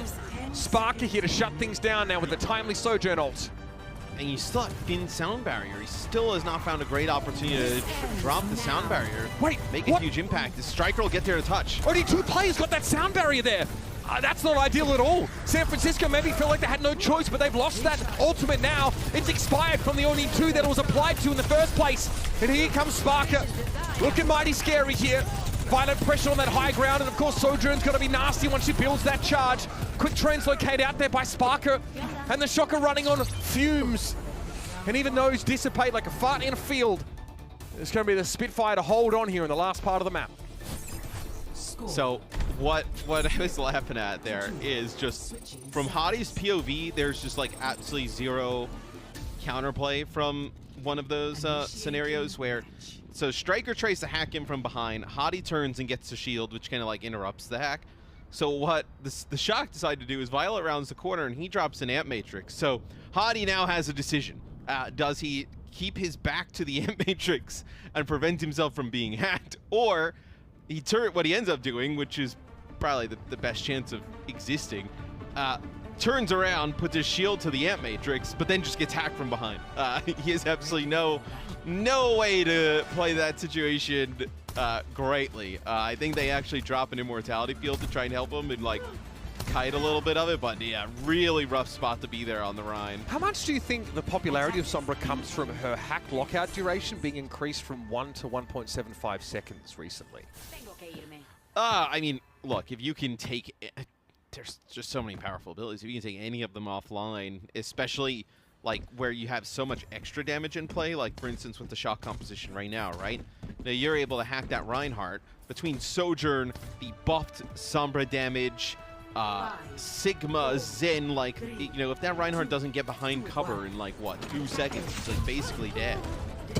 Sparker here to shut things down now with the timely Sojourn ult. And you still have Finn's sound barrier. He still has not found a great opportunity to drop the sound barrier. Wait, make a huge impact. The Striker will get there to touch. Only 2 players got that sound barrier there. That's not ideal at all. San Francisco maybe felt like they had no choice, but they've lost that ultimate now. It's expired from the only 2 that it was applied to in the first place. And here comes Sparker. Looking mighty scary here. Violent pressure on that high ground, and of course Sojourn's got to be nasty once she builds that charge. Quick translocate out there by Sparker, and the Shocker running on fumes. And even those dissipate like a fart in a field. It's going to be the Spitfire to hold on here in the last part of the map. So what I was laughing at there is just from Hadi's POV, there's just like absolutely zero counterplay from one of those scenarios where, so Striker tries to hack him from behind, Hadi turns and gets the shield, which kind of like interrupts the hack. So what the Shock decided to do is Violet rounds the corner and he drops an Amp Matrix. So Hadi now has a decision. Does he keep his back to the Amp Matrix and prevent himself from being hacked, or what he ends up doing, which is probably the best chance of existing, turns around, puts his shield to the Amp Matrix, but then just gets hacked from behind. He has absolutely no way to play that situation greatly. I think they actually drop an Immortality field to try and help him and like kite a little bit of it, but yeah, really rough spot to be there on the Rhine. How much do you think the popularity of Sombra comes from her hack lockout duration being increased from 1 to 1.75 seconds recently? I mean, look, if you can take, there's just so many powerful abilities. If you can take any of them offline, especially like where you have so much extra damage in play, like for instance with the Shock composition right now, right? Now you're able to hack that Reinhardt between Sojourn, the buffed Sombra damage, Sigma, Zen, like, you know, if that Reinhardt doesn't get behind cover in like, what, 2 seconds, he's like basically dead.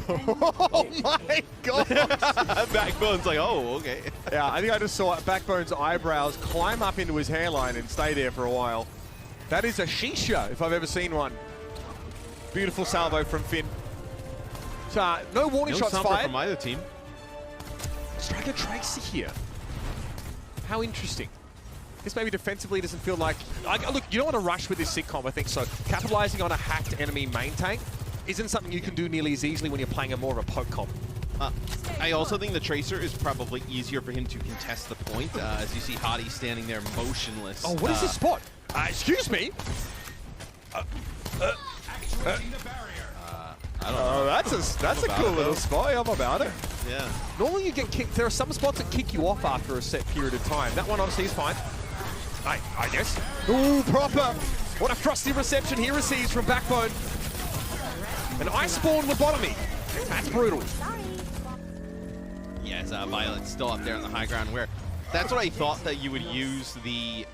Oh my god! Backbone's like, oh, okay. Yeah, I think I just saw Backbone's eyebrows climb up into his hairline and stay there for a while. That is a shisha, if I've ever seen one. Beautiful salvo from Finn. So, no warning shots fired from either team. Striker Tracer here. How interesting. This maybe defensively doesn't feel like... look, you don't want to rush with this sitcom, I think so. Capitalizing on a hacked enemy main tank isn't something you can do nearly as easily when you're playing a more of a poke comp. I also think the Tracer is probably easier for him to contest the point, as you see Hadi standing there motionless. Oh, what is this spot? Excuse me? I don't know. That's a cool little spot. I'm about it. Yeah. Normally you get kicked. There are some spots that kick you off after a set period of time. That one obviously is fine. I guess. Ooh, proper. What a frosty reception he receives from Backbone. An ice spawn lobotomy. That's brutal. Yes, Violet's still up there on the high ground where that's what I thought that you would use the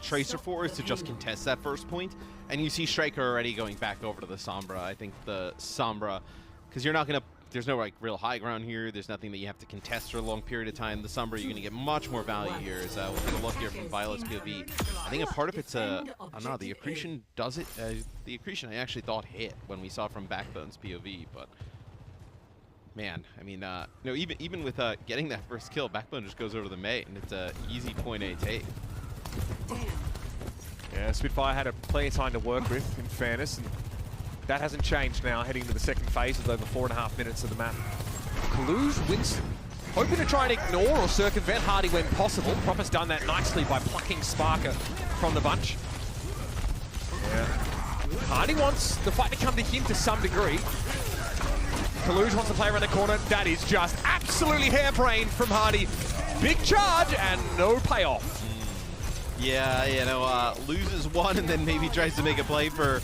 Tracer for, is to just contest that first point. And you see Striker already going back over to the Sombra. I think the Sombra, because you're not going to, there's no like real high ground here. There's nothing that you have to contest for a long period of time. The Sombra, you're going to get much more value here. As we'll take a look here from Violet's POV. I think a part of it's I don't know, the accretion does it. The accretion I actually thought hit when we saw from Backbone's POV, but man, I mean, no, even with getting that first kill, Backbone just goes over the mate, and it's a easy point A take. Yeah, Spitfire had plenty of time to work with, in fairness, and that hasn't changed now, heading into the second phase with over 4.5 minutes of the map. Kaluge, Winston, hoping to try and ignore or circumvent Hadi when possible. Propper's done that nicely by plucking Sparker from the bunch. Yeah. Hadi wants the fight to come to him to some degree. Kaluge wants to play around the corner. That is just absolutely harebrained from Hadi. Big charge and no payoff. Yeah, you know, loses one and then maybe tries to make a play for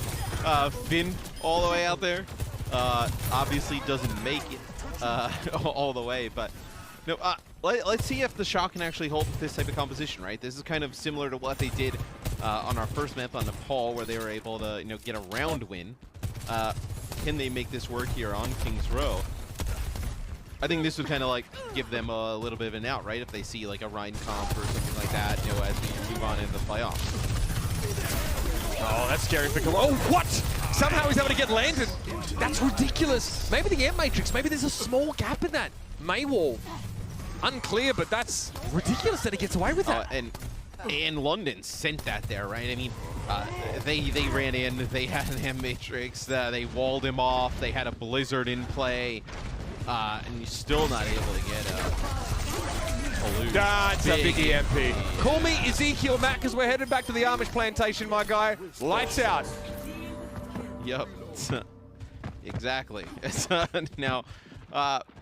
Finn all the way out there. Obviously doesn't make it all the way, but no. Let's see if the Shock can actually hold this type of composition, right? This is kind of similar to what they did on our first map on Nepal, where they were able to, you know, get a round win. Can they make this work here on King's Row? I think this would kind of like give them a little bit of an out, right? If they see like a Rhine comp or something like that, you know, as we move on into the playoffs. Oh, that's scary for Colosseo. Oh, what? Somehow he's able to get landed. That's ridiculous. Maybe the Amp Matrix, maybe there's a small gap in that Maywall. Unclear, but that's ridiculous that he gets away with that. And London sent that there, right? I mean, they ran in, they had an Amp Matrix, they walled him off, they had a Blizzard in play. And you're still not able to get a That's a big EMP. Call me Ezekiel Mack, because we're headed back to the Amish plantation, my guy. Lights out. Yep. Exactly. Now,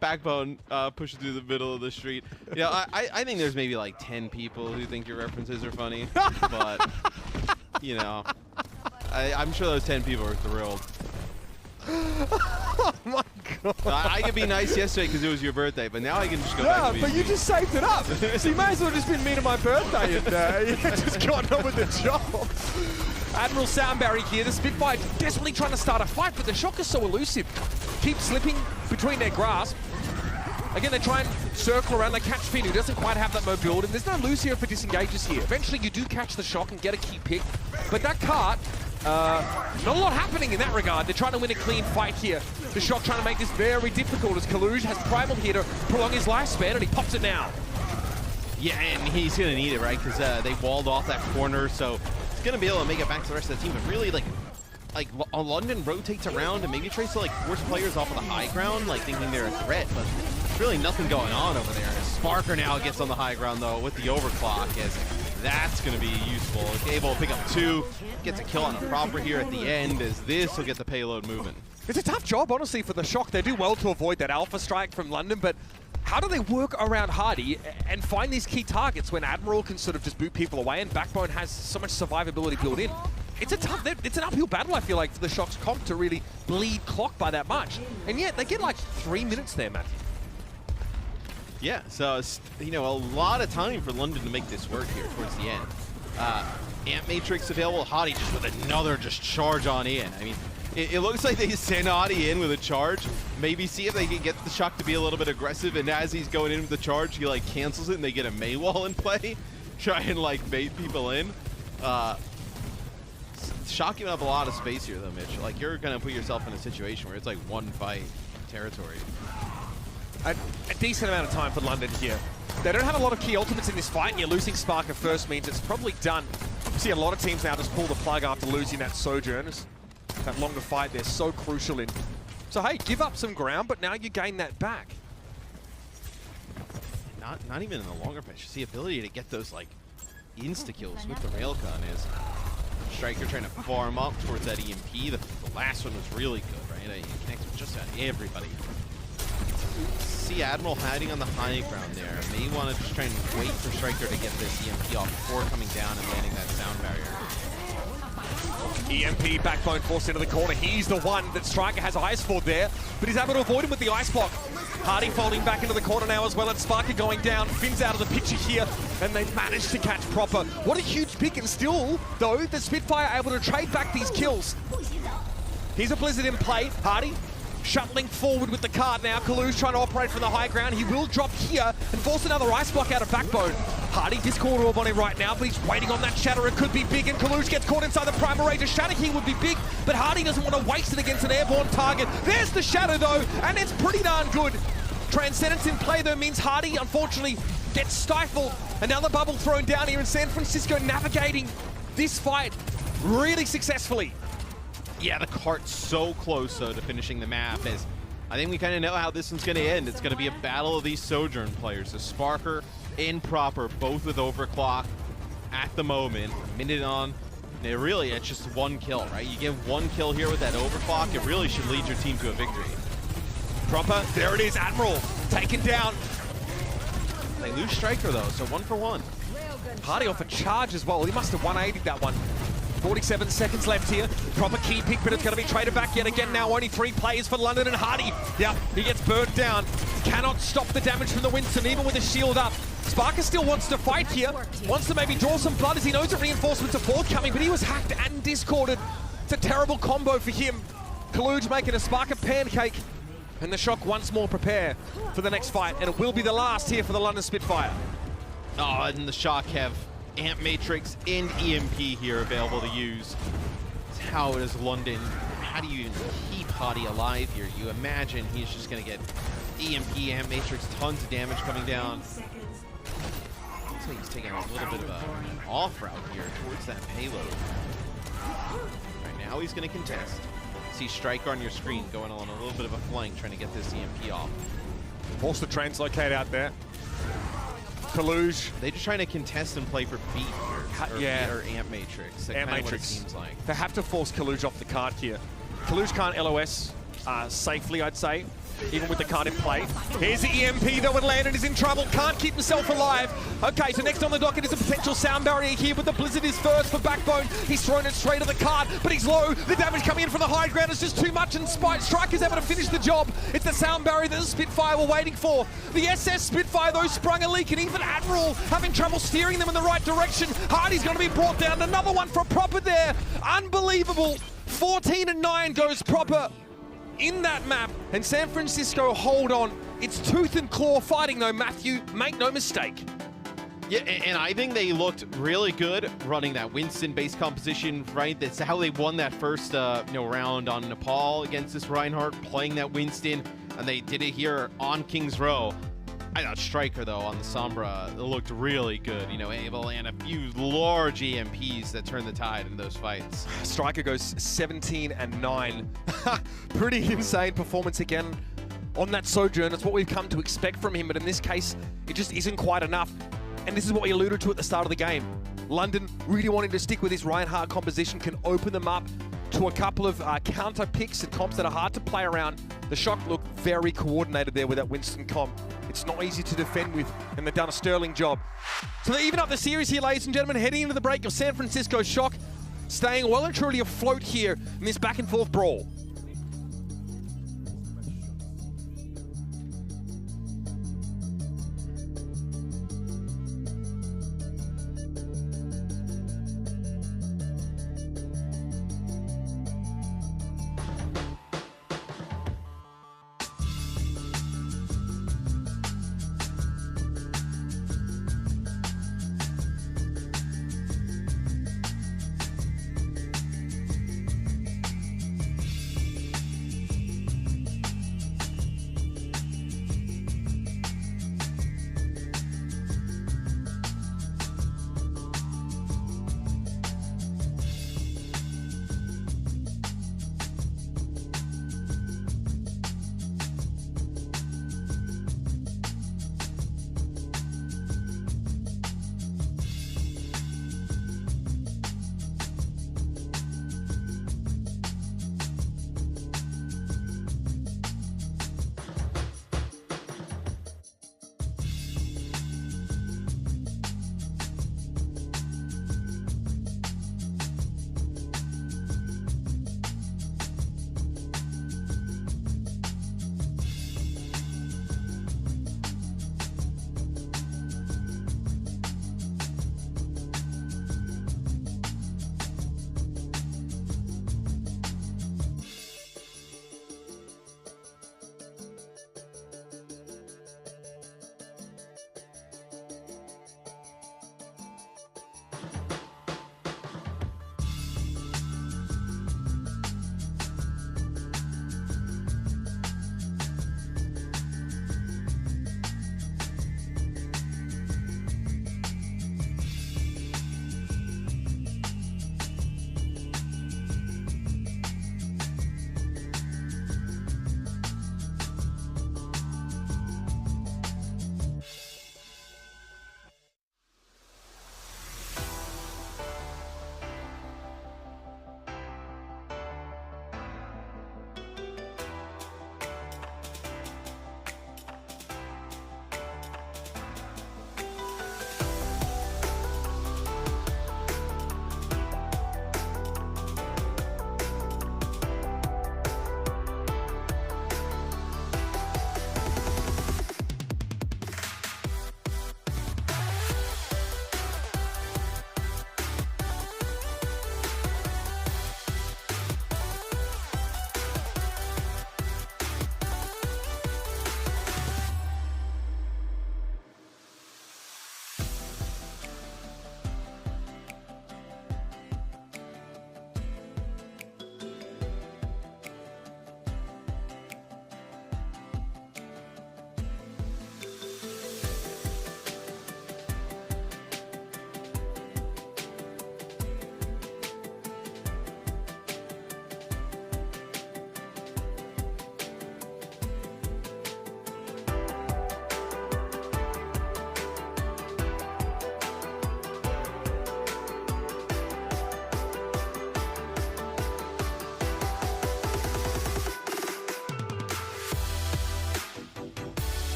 Backbone pushes through the middle of the street. Yeah, I think there's maybe like 10 people who think your references are funny, but, you know, I'm sure those 10 people are thrilled. Oh my god. I could be nice yesterday because it was your birthday, but now I can just go back to being but you mean. just saved it up. So you may as well just been mean to my birthday and you just got on with the job. Admiral Soundberry here. The Spitfire desperately trying to start a fight, but the Shock is so elusive. Keep slipping between their grasp. Again, they try and circle around. They catch Finn, who doesn't quite have that mobility. There's no Lucio for disengages here. Eventually, you do catch the Shock and get a key pick. But that cart, not a lot happening in that regard. They're trying to win a clean fight here. The Shock trying to make this very difficult as Kaluj has Primal here to prolong his lifespan, and he pops it now. Yeah, and he's going to need it, right? Because they walled off that corner, so he's going to be able to make it back to the rest of the team. But really, like London rotates around and maybe tries to like force players off of the high ground, like thinking they're a threat, but there's really nothing going on over there. Sparker now gets on the high ground though with the overclock, as that's going to be useful. Able to pick up 2, gets a kill on a proper here at the end, as this will get the payload moving. It's a tough job, honestly, for the Shock. They do well to avoid that alpha strike from London, but how do they work around Hardy and find these key targets when Admiral can sort of just boot people away and Backbone has so much survivability built in? It's an uphill battle, I feel like, for the Shock's comp to really bleed clock by that much. And yet, they get like 3 minutes there, Matthew. Yeah, so, you know, a lot of time for London to make this work here towards the end. Ant Matrix available, Hadi just with another charge on in. I mean, it looks like they send Hadi in with a charge, maybe see if they can get the Shock to be a little bit aggressive, and as he's going in with the charge, he like cancels it and they get a May wall in play, try and like bait people in. Shock giving up a lot of space here though, Mitch. Like, you're gonna put yourself in a situation where it's like one fight territory. A decent amount of time for London here. They don't have a lot of key ultimates in this fight, and you're losing Sparker first means it's probably done. You see a lot of teams now just pull the plug after losing that Sojourn. That longer fight they're so crucial in. So hey, give up some ground, but now you gain that back. Not even in the longer pitch. Just the ability to get those like insta-kills with the railgun is Striker trying to farm up towards that EMP. The last one was really good, right? He connects with just about everybody. See Admiral hiding on the high ground there. May want to just try and wait for Striker to get this EMP off before coming down and landing that sound barrier. EMP, Backbone forced into the corner. He's the one that Striker has eyes for there, but he's able to avoid him with the ice block. Hardy folding back into the corner now as well, and Sparker going down. Finn's out of the picture here, and they've managed to catch proper. What a huge pick, and still, though, the Spitfire able to trade back these kills. Here's a Blizzard in play. Hardy shuttling forward with the card now. Kalu's trying to operate from the high ground. He will drop here and force another ice block out of Backbone. Hardy Discord orb on him right now, but he's waiting on that shatter. It could be big, and Kalush gets caught inside the Primal Rage. A shatter here would be big, but Hardy doesn't want to waste it against an airborne target. There's the shatter though, and it's pretty darn good. Transcendence in play though means Hardy unfortunately gets stifled. Another bubble thrown down here in San Francisco, navigating this fight really successfully. Yeah, the cart's so close though to finishing the map, as I think we kind of know how this one's going to end. It's going to be a battle of these Sojourn players. So Sparker and Proper, both with overclock at the moment. A minute on. And really, it's just one kill, right? You get one kill here with that overclock, it really should lead your team to a victory. Proper, there it is, Admiral, taken down. They lose Striker though, so 1 for 1. Hardy off a charge as well. He must have 180'd that one. 47 seconds left here. Proper key pick, but it's going to be traded back yet again now. Only 3 players for London, and Hardy, yep, he gets burnt down. Cannot stop the damage from the Winston, even with a shield up. Sparker still wants to fight here. Wants to maybe draw some blood as he knows that reinforcements are forthcoming, but he was hacked and discorded. It's a terrible combo for him. Kaluj making a Sparker pancake. And the Shock once more prepare for the next fight, and it will be the last here for the London Spitfire. Oh, and the Shock have Amp Matrix and EMP here available to use. How does London, how do you even keep Hardy alive here? You imagine he's just going to get EMP, Amp Matrix, tons of damage coming down. Looks like he's taking a little bit of an off route here towards that payload. Right now he's going to contest. See Striker on your screen going on a little bit of a flank, trying to get this EMP off. Force to translocate out there. Kaluj. They're just trying to contest and play for beat here, or Amp Matrix. That's Amp Matrix. what it seems like. They have to force Kaluj off the card here. Kaluj can't LOS safely, I'd say. even with the card in play. Here's the EMP though, and Landon is in trouble, can't keep himself alive. Okay, so next on the docket is a potential sound barrier here, but the Blizzard is first for Backbone. He's thrown it straight at the card, but he's low. The damage coming in from the high ground is just too much, and Striker's able to finish the job. It's the sound barrier that the Spitfire were waiting for. The SS Spitfire though sprung a leak, and even Admiral having trouble steering them in the right direction. Hardy's going to be brought down. Another one for Proper there. Unbelievable. 14-9 goes Proper in that map, and San Francisco hold on. It's tooth and claw fighting though, Matthew. Make no mistake. Yeah, and I think they looked really good running that Winston-based composition, right? That's how they won that first round on Nepal against this Reinhardt, playing that Winston, and they did it here on King's Row. I thought Striker, though, on the Sombra looked really good, able to land a few large EMPs that turned the tide in those fights. Striker goes 17-9. Pretty insane performance again on that Sojourn. It's what we've come to expect from him, but in this case, it just isn't quite enough. And this is what we alluded to at the start of the game. London really wanting to stick with this Reinhardt composition can open them up to a couple of counter picks and comps that are hard to play around. The Shock looked very coordinated there with that Winston comp. It's not easy to defend with, and they've done a sterling job. So they even up the series here, ladies and gentlemen, heading into the break of San Francisco Shock, staying well and truly afloat here in this back and forth brawl.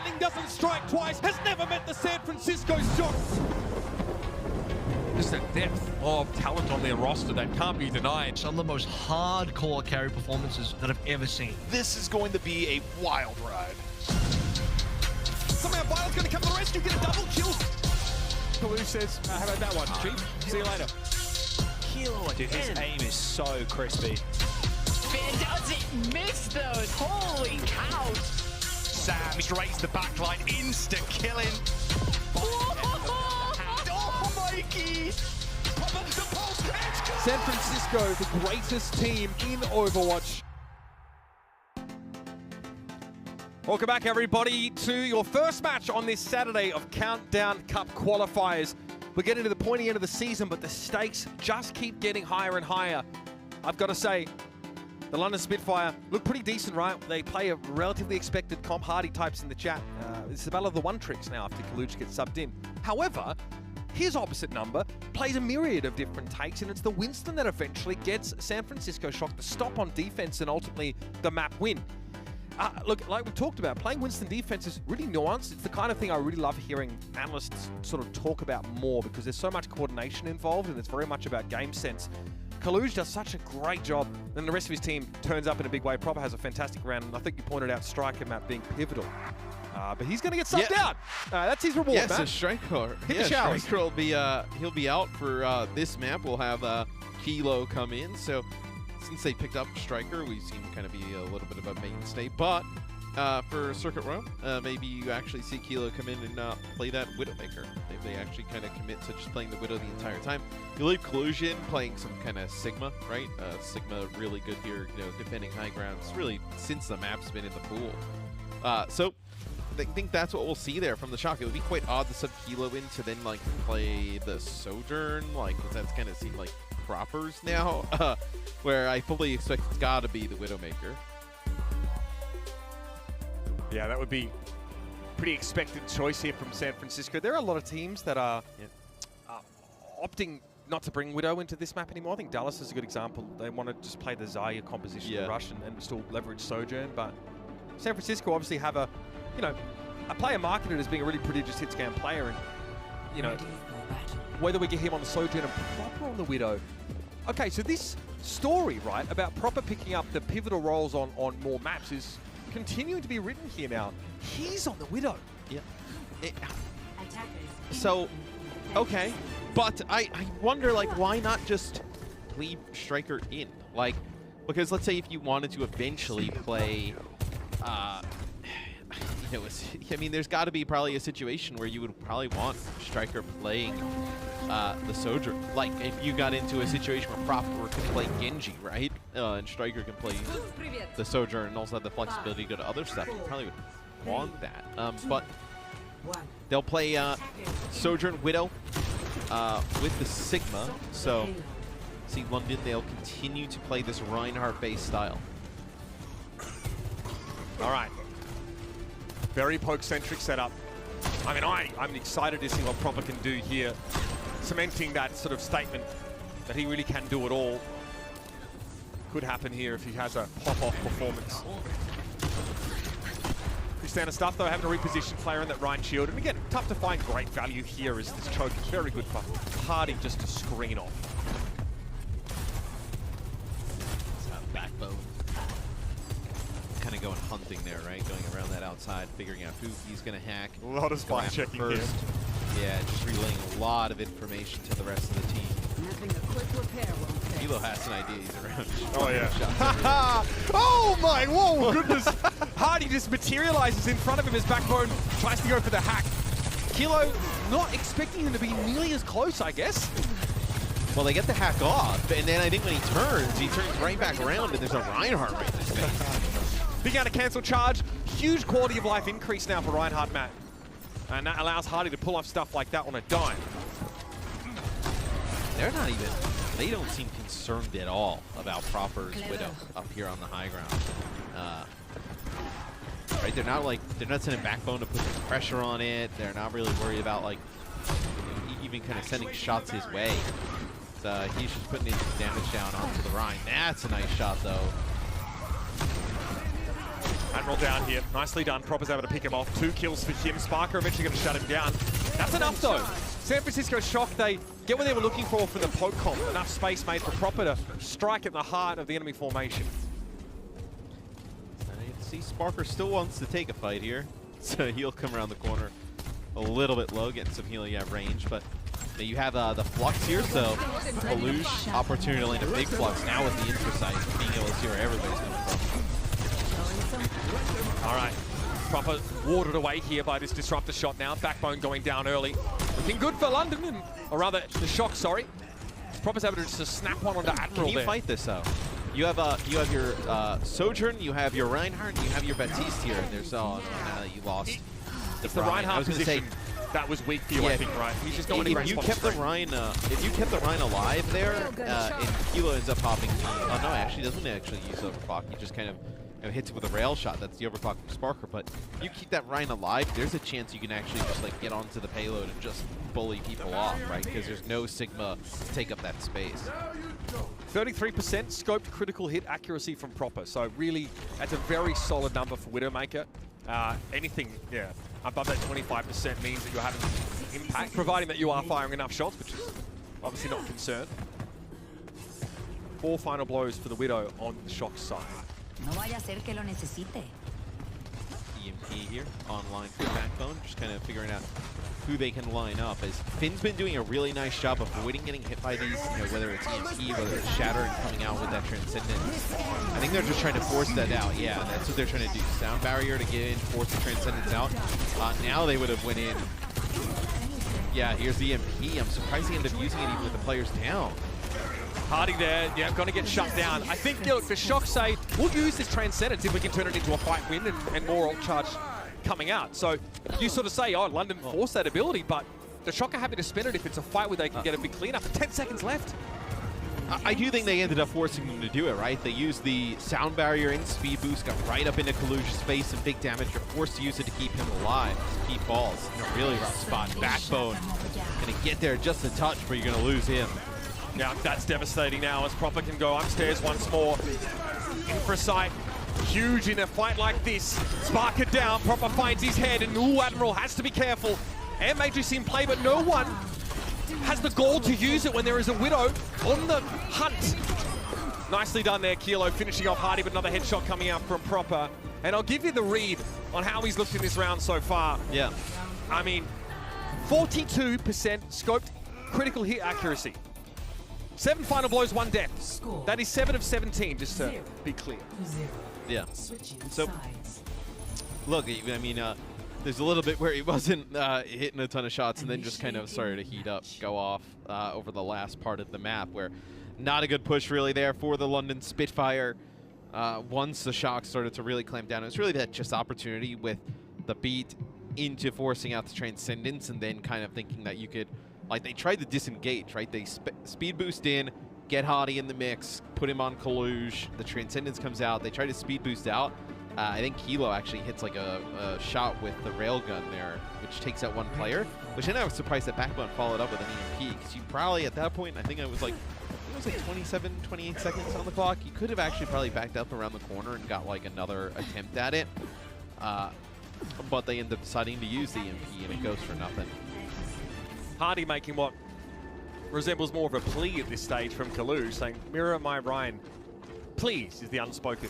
lightning doesn't strike twice, has never met the San Francisco shots. Just a depth of talent on their roster that can't be denied. Some of the most hardcore carry performances that I've ever seen. This is going to be a wild ride. Somehow Violet's going to come to the rescue, get a double kill. Colosseo says, how about that one, Chief? See you later. Kilo, dude, his aim is so crispy. Does it miss those? Holy cow! Sam straights the backline, insta-killing. Oh, Mikey! San Francisco, the greatest team in Overwatch. Welcome back, everybody, to your first match on this Saturday of Countdown Cup qualifiers. We're getting to the pointy end of the season, but the stakes just keep getting higher and higher. I've got to say, the London Spitfire look pretty decent, right? They play a relatively expected comp. Hardy types in the chat. It's the battle of the one tricks now after Kaluch gets subbed in. However, his opposite number plays a myriad of different takes, and it's the Winston that eventually gets San Francisco shocked to stop on defense and ultimately the map win. Look, like we talked about, playing Winston defense is really nuanced. It's the kind of thing I really love hearing analysts sort of talk about more because there's so much coordination involved and it's very much about game sense. Kaluch does such a great job, and the rest of his team turns up in a big way. Proper has a fantastic round, and I think you pointed out Striker map being pivotal. But he's going to get subbed out. That's his reward, Yes, Matt. so Striker. Hit the showers. Striker will be he'll be out for this map. We'll have Kilo come in. So since they picked up Striker, we seem to kind of be a little bit of a mainstay. But for Circuit Row, maybe you actually see Kilo come in and play that Widowmaker. If they actually kind of commit to just playing the Widow the entire time. You leave Collusion playing some kind of Sigma, right? Sigma really good here, you know, defending high grounds really since the map's been in the pool. So I think that's what we'll see there from the Shock. It would be quite odd to sub Kilo in to then like play the Sojourn, like that's kind of seem like proppers now, where I fully expect it's got to be the Widowmaker. Yeah, that would be pretty expected choice here from San Francisco. There are a lot of teams that are opting not to bring Widow into this map anymore. I think Dallas is a good example. They want to just play the Zarya composition of Rush and still leverage Sojourn, but San Francisco obviously have a, you know, a player marketed as being a really prodigious hit scan player, and, you know, whether we get him on the Sojourn and Proper on the Widow. Okay, so this story, right, about Proper picking up the pivotal roles on more maps is continuing to be written here now. He's on the Widow. Yeah. So, okay. But I wonder, like, why not just leave Striker in? Like, because let's say if you wanted to eventually play, you know, I mean, there's got to be probably a situation where you would probably want Striker playing the Sojourn. Like, if you got into a situation where Proper can play Genji, right? And Striker can play the Sojourn and also have the flexibility to go to other stuff, you probably would want that. But they'll play Sojourn Widow with the Sigma. So, see London, they'll continue to play this Reinhardt-based style. All right. Very poke-centric setup. I mean, I'm excited to see what Proper can do here, cementing that sort of statement that he really can do it all. Could happen here if he has a pop-off performance. Pretty standard stuff, though, having a reposition player in that Ryan shield. And again, tough to find great value here as this choke is very good for Hardy just to screen off. Backbone. Kind of going hunting there, right? Going around that outside, figuring out who he's going to hack. A lot of spy checking here. Yeah, just relaying a lot of information to the rest of the team. Ilo has an idea he's around. Oh, yeah. Oh, my, whoa, goodness. Hardy just materializes in front of him as Backbone tries to go for the hack. Kilo not expecting him to be nearly as close, I guess. Well, they get the hack off, and then I think when he turns right back around, and there's a Reinhardt right in his face. Big out of cancel charge. Huge quality of life increase now for Reinhardt, Matt. And that allows Hardy to pull off stuff like that on a dime. They don't seem concerned at all about Proper's Widow up here on the high ground. Right, they're not sending Backbone to put some pressure on it. They're not really worried about, like, you know, even kind of sending shots his way. He's just putting in damage down onto the Rhine. That's a nice shot, though. Admiral down here. Nicely done. Proper's able to pick him off. 2 kills for him. Sparker eventually going to shut him down. That's enough, though. San Francisco Shock, they get what they were looking for the poke comp. Enough space made for Proper to strike at the heart of the enemy formation. I see Sparker still wants to take a fight here. So he'll come around the corner a little bit low, getting some healing at range. But you have the Flux here, so Kalush, opportunity to land a big Flux now with the Intrasight, being able to see where everybody's coming from. All right. Proper warded away here by this Disruptor shot now. Backbone going down early. Looking good for London, or rather, the Shock, sorry. Proper's able to just snap one onto Admiral. Can you fight this out? You have your Sojourn, you have your Reinhardt, you have your Baptiste here, and there's now that you lost. It's the Reinhardt position that was weak for you, I think, right? He's just going if you kept the Rein, alive there, and Kilo ends up popping. Oh no, actually doesn't actually use overclock. He just kind of hits it with a rail shot. That's the overclock from Sparker. But if you keep that Rein alive, there's a chance you can actually just like get onto the payload and just bully people off, right? Because there's no Sigma to take up that space. 33% scoped critical hit accuracy from Proper. So really, that's a very solid number for Widowmaker. Anything, above that 25% means that you're having impact, providing that you are firing enough shots, which is obviously not a concern. 4 final blows for the Widow on the Shock side. No vaya a ser que lo necesite. EMP here, online for Backbone, just kind of figuring out who they can line up. As Finn's been doing a really nice job of avoiding getting hit by these, whether it's EMP, whether it's Shatter, and coming out with that Transcendence. I think they're just trying to force that out. Yeah, that's what they're trying to do. Sound barrier to get in, force the Transcendence out. Now they would have went in. Yeah, here's the EMP. I'm surprised he ended up using it even with the players down. Hardy there, going to get shut down. I think the Shock say, we'll use this Transcendence if we can turn it into a fight win and more ult charge coming out. So you sort of say, oh, London forced that ability, but the Shock are happy to spin it if it's a fight where they can get a big cleanup. 10 seconds left. I do think they ended up forcing them to do it, right? They used the sound barrier in, speed boost, got right up into Kalush's face and big damage. You're forced to use it to keep him alive, to keep balls in a really rough spot. Backbone gonna get there just a touch, but you're gonna lose him. Yeah, that's devastating now as Proper can go upstairs once more. In for a sight. Huge in a fight like this. Sparker down, Proper finds his head, and Admiral has to be careful. Air Matrix in play, but no one has the gall to use it when there is a Widow on the hunt. Nicely done there, Kilo, finishing off Hardy, but another headshot coming out from Proper. And I'll give you the read on how he's looked in this round so far. Yeah. I mean, 42% scoped critical hit accuracy. 7 final blows, 1 death. That is 7 of 17, just to be clear. Yeah. So, look, I mean, there's a little bit where he wasn't hitting a ton of shots and then just kind of started to heat up, go off over the last part of the map, where not a good push really there for the London Spitfire. Once the Shock started to really clamp down, it was really that just opportunity with the beat into forcing out the Transcendence and then kind of thinking that you could, like, they tried to disengage, right? They speed boost in, get Hardy in the mix, put him on Kalush, the Transcendence comes out, they try to speed boost out. I think Kilo actually hits like a shot with the railgun there, which takes out one player, which then I was surprised that Backbone followed up with an EMP, because you probably, at that point, I think it was like 27, 28 seconds on the clock. You could have actually probably backed up around the corner and got like another attempt at it. But they end up deciding to use the EMP, and it goes for nothing. Hardy making what resembles more of a plea at this stage from Kalush, saying, mirror my Ryan, please, is the unspoken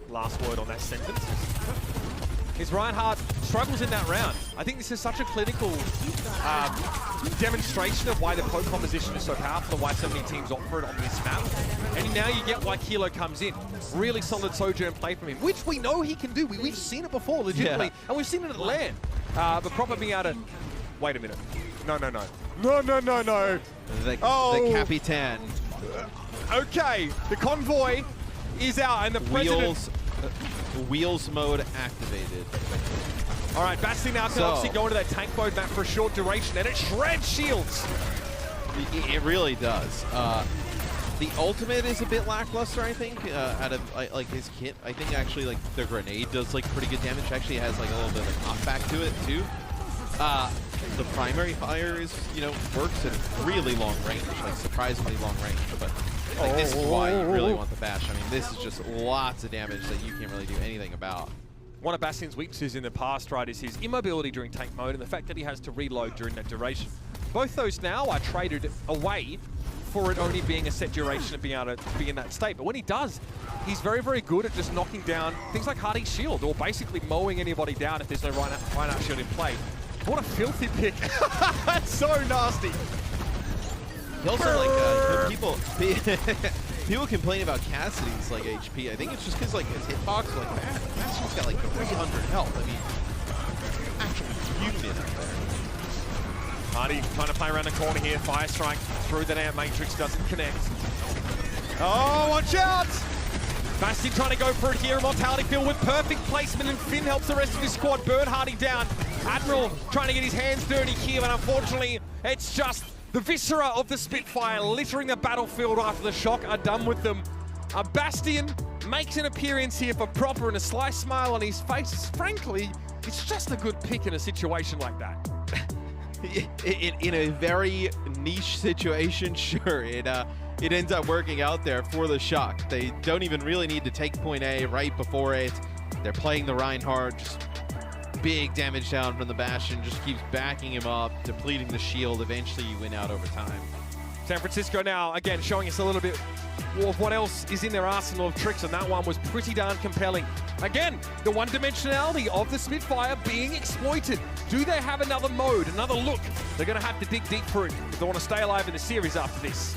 last word on that sentence. His Reinhardt struggles in that round. I think this is such a clinical demonstration of why the poke composition is so powerful and why so many teams opt for it on this map. And now you get why Kilo comes in. Really solid Sojourn play from him, which we know he can do. We've seen it before, legitimately, and we've seen it at LAN. But Proper being able to... Wait a minute. No. The Capitan. Okay, the convoy is out, and the president... Wheels mode activated. All right, Basti now can obviously go into that tank mode map for a short duration, and it shreds shields. It really does. The ultimate is a bit lackluster, I think, out of like his kit. I think actually like the grenade does like pretty good damage. Actually has like a little bit of knockback to it too. The primary fire is, works at really long range, like surprisingly long range. But this is why you really want the bash. I mean, this is just lots of damage that you can't really do anything about. one of Bastion's weaknesses in the past, right, is his immobility during tank mode and the fact that he has to reload during that duration. Both those now are traded away for it only being a set duration of being able to be in that state. But when he does, he's very, very good at just knocking down things like Hardy's shield or basically mowing anybody down if there's no Reinhardt shield in play. What a filthy pick. That's so nasty. He also, like, people complain about Cassidy's, like, HP. I think it's just because, like, his hitbox, like, Bastion's got, like, 300 health. I mean, actually fuming out there. Hardy trying to play around the corner here. Fire strike through the air. Matrix doesn't connect. Oh, watch out! Bastion trying to go for it here. Mortality Field with perfect placement, and Finn helps the rest of his squad burn Hardy down. Admiral trying to get his hands dirty here, but unfortunately, it's just the viscera of the Spitfire littering the battlefield after the shock are done with them. Bastion makes an appearance here for Proper and a sly smile on his face. Frankly, it's just a good pick in a situation like that. In a very niche situation, sure, it ends up working out there for the shock. They don't even really need to take point A right before it. They're playing the Reinhardt, just big damage down from the Bastion, just keeps backing him up, depleting the shield. Eventually you win out over time. San Francisco now, again, showing us a little bit of what else is in their arsenal of tricks, and that one was pretty darn compelling. Again, the one-dimensionality of the Spitfire being exploited. Do they have another mode, another look? They're going to have to dig deep for it if they want to stay alive in the series after this.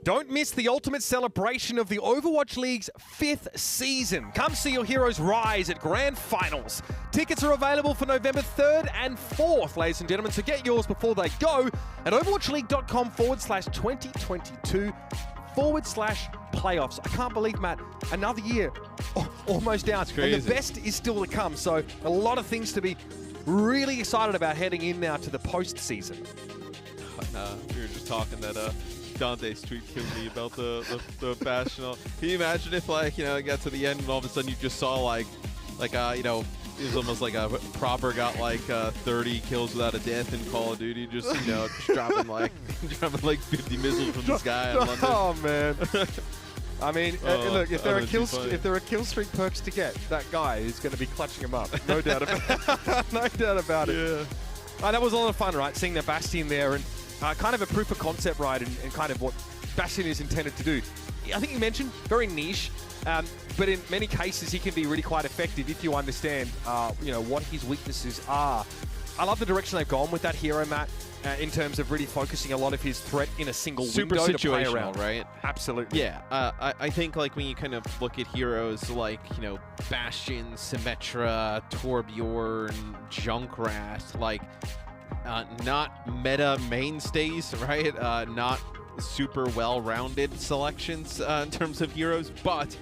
Don't miss the ultimate celebration of the Overwatch League's 5th season. Come see your heroes rise at Grand Finals. Tickets are available for November 3rd and 4th, ladies and gentlemen, so get yours before they go at overwatchleague.com/2022/playoffs. I can't believe, Matt, another year, almost down. And the best is still to come, so a lot of things to be really excited about heading in now to the postseason. We were just talking that Dante's tweet killed me about the Bastion. Can you imagine if, like, it got to the end and all of a sudden you just saw like it was almost like a proper got like 30 kills without a death in Call of Duty, just just dropping like 50 missiles from the sky in London. Oh man. I mean, look, if there are kill streak perks to get, that guy is going to be clutching him up. No doubt about no doubt about it. Yeah. That was a lot of fun, right? Seeing the Bastion there and kind of a proof of concept, right? And kind of what Bastion is intended to do. I think you mentioned very niche, but in many cases he can be really quite effective if you understand, what his weaknesses are. I love the direction they've gone with that hero, Matt, in terms of really focusing a lot of his threat in a single window to play around. Right? Absolutely. Yeah, I think like when you kind of look at heroes like, Bastion, Symmetra, Torbjorn, Junkrat, like not meta mainstays, right? Not super well-rounded selections in terms of heroes, but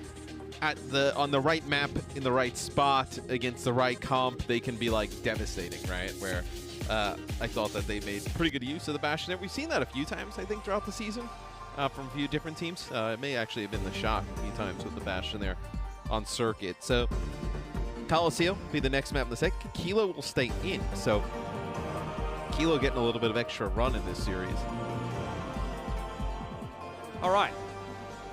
on the right map, in the right spot, against the right comp, they can be like devastating, right? Where I thought that they made pretty good use of the Bastion there. We've seen that a few times, I think, throughout the season from a few different teams. It may actually have been the shot a few times with the Bastion there on circuit. So Colosseo will be the next map in the second. Kilo will stay in, so Kilo getting a little bit of extra run in this series. All right.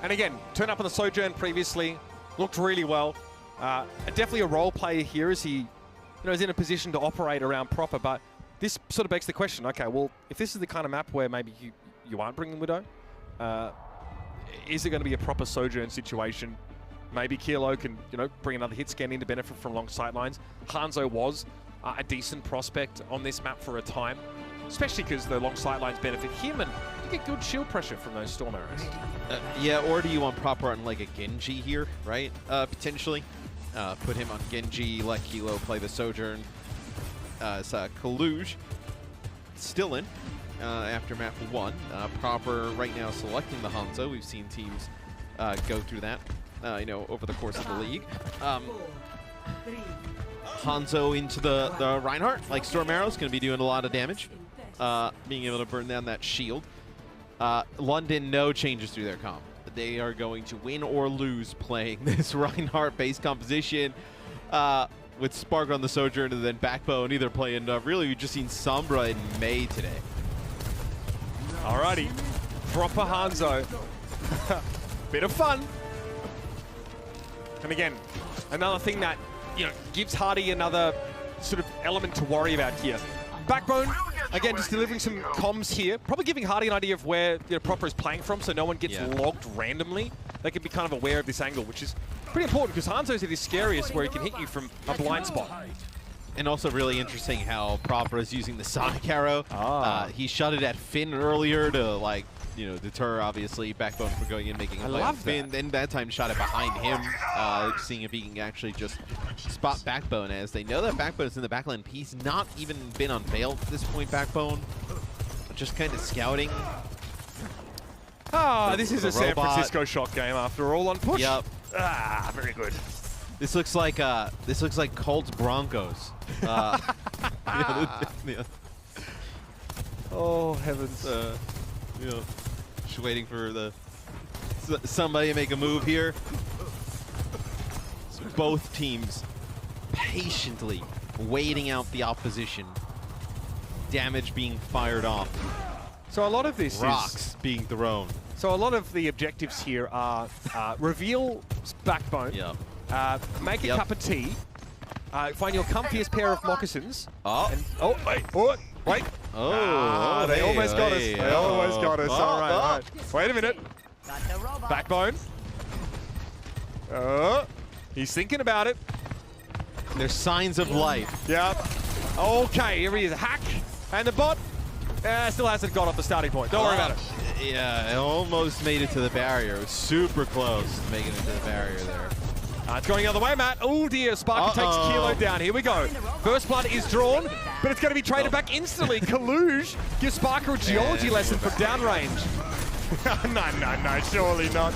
And again, turned up on the Sojourn previously, looked really well. Definitely a role player here as he is in a position to operate around proper, but this sort of begs the question, okay, well, if this is the kind of map where maybe you aren't bringing Widow, is it going to be a proper Sojourn situation? Maybe Kilo can, bring another hit scan in to benefit from long sightlines. Hanzo was a decent prospect on this map for a time, especially because the long sightlines benefit him and you get good shield pressure from those storm arrows. Yeah, or do you want proper on like a Genji here, right? Potentially. Put him on Genji, let Kilo play the Sojourn. Kaluge still in after map 1. Proper right now selecting the Hanzo. We've seen teams go through that, over the course of the league. Hanzo into the Reinhardt, like Storm Arrow's going to be doing a lot of damage. Being able to burn down that shield. London, no changes through their comp. They are going to win or lose playing this Reinhardt-based composition with Spark on the Sojourn and then Backbone either playing, really, we've just seen Sombra in May today. Alrighty, proper Hanzo. Bit of fun. And again, another thing that, gives Hardy another sort of element to worry about here. Backbone, again, just delivering some comms here. Probably giving Hardy an idea of where Proper is playing from so no one gets logged randomly. They can be kind of aware of this angle, which is pretty important because Hanzo's at his scariest where he can hit you from a blind spot. And also really interesting how Proper is using the Sonic Arrow. He shot it at Finn earlier to, like, deter, obviously, Backbone from going in, making a play on Finn. Then that time shot it behind him, seeing if he can actually just spot Backbone, as they know that Backbone is in the backline. He's not even been unveiled at this point, Backbone. Just kind of scouting. This is a San Francisco shot game after all on push. Yep. Very good. This looks like Colts Broncos. Oh heavens. Just waiting for somebody to make a move here. So both teams patiently waiting out the opposition. Damage being fired off. So a lot of this Rocks being thrown. So a lot of the objectives here are reveal Backbone, make a cup of tea, find your comfiest pair of moccasins. Wait. They almost got us. They almost got us. All right. Wait a minute. Backbone. He's thinking about it. There's signs of life. Yep. Okay, here he is. Hack. And the bot Still hasn't got off the starting point. Don't worry about it. Yeah, it almost made it to the barrier. It was super close to making it to the barrier there. It's going the other way, Matt. Oh dear, Sparker takes Kilo down. Here we go. First blood is drawn, but it's going to be traded back instantly. Kaluj gives Sparker a geology lesson from downrange. No, surely not.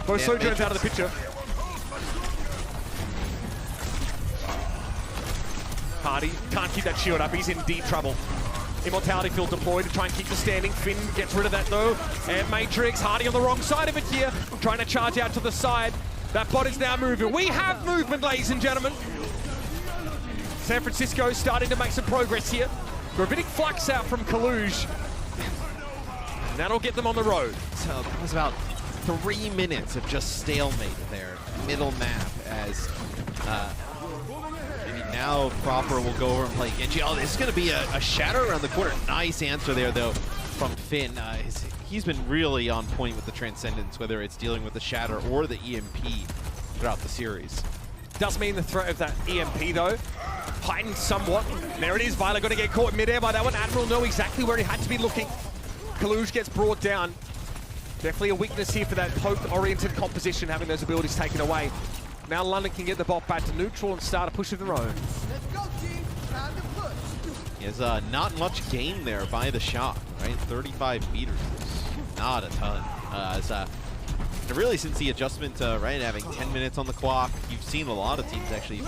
Both Sojourn's out of the picture. Hardy can't keep that shield up. He's in deep trouble. Immortality field deployed to try and keep the standing. Finn gets rid of that though. And Matrix, Hardy on the wrong side of it here. Trying to charge out to the side. That bot is now moving. We have movement, ladies and gentlemen. San Francisco starting to make some progress here. Gravitic flux out from Kaluj. That'll get them on the road. So that was about 3 minutes of just stalemate there. Middle map as maybe now Proper will go over and play Genji. Oh, this is going to be a shatter around the corner. Nice answer there, though, from Finn. He's been really on point with the Transcendence, whether it's dealing with the shatter or the EMP throughout the series. Does mean the threat of that EMP, though, heightened somewhat. There it is. Violet going to get caught midair by that one. Admiral know exactly where he had to be looking. Kaluj gets brought down. Definitely a weakness here for that poke-oriented composition, having those abilities taken away. Now London can get the bot back to neutral and start a push of their own. Let's go, team. Time to push. There's not much gain there by the shot, right? 35 meters, not a ton. Really, since the adjustment, right, having 10 minutes on the clock, you've seen a lot of teams actually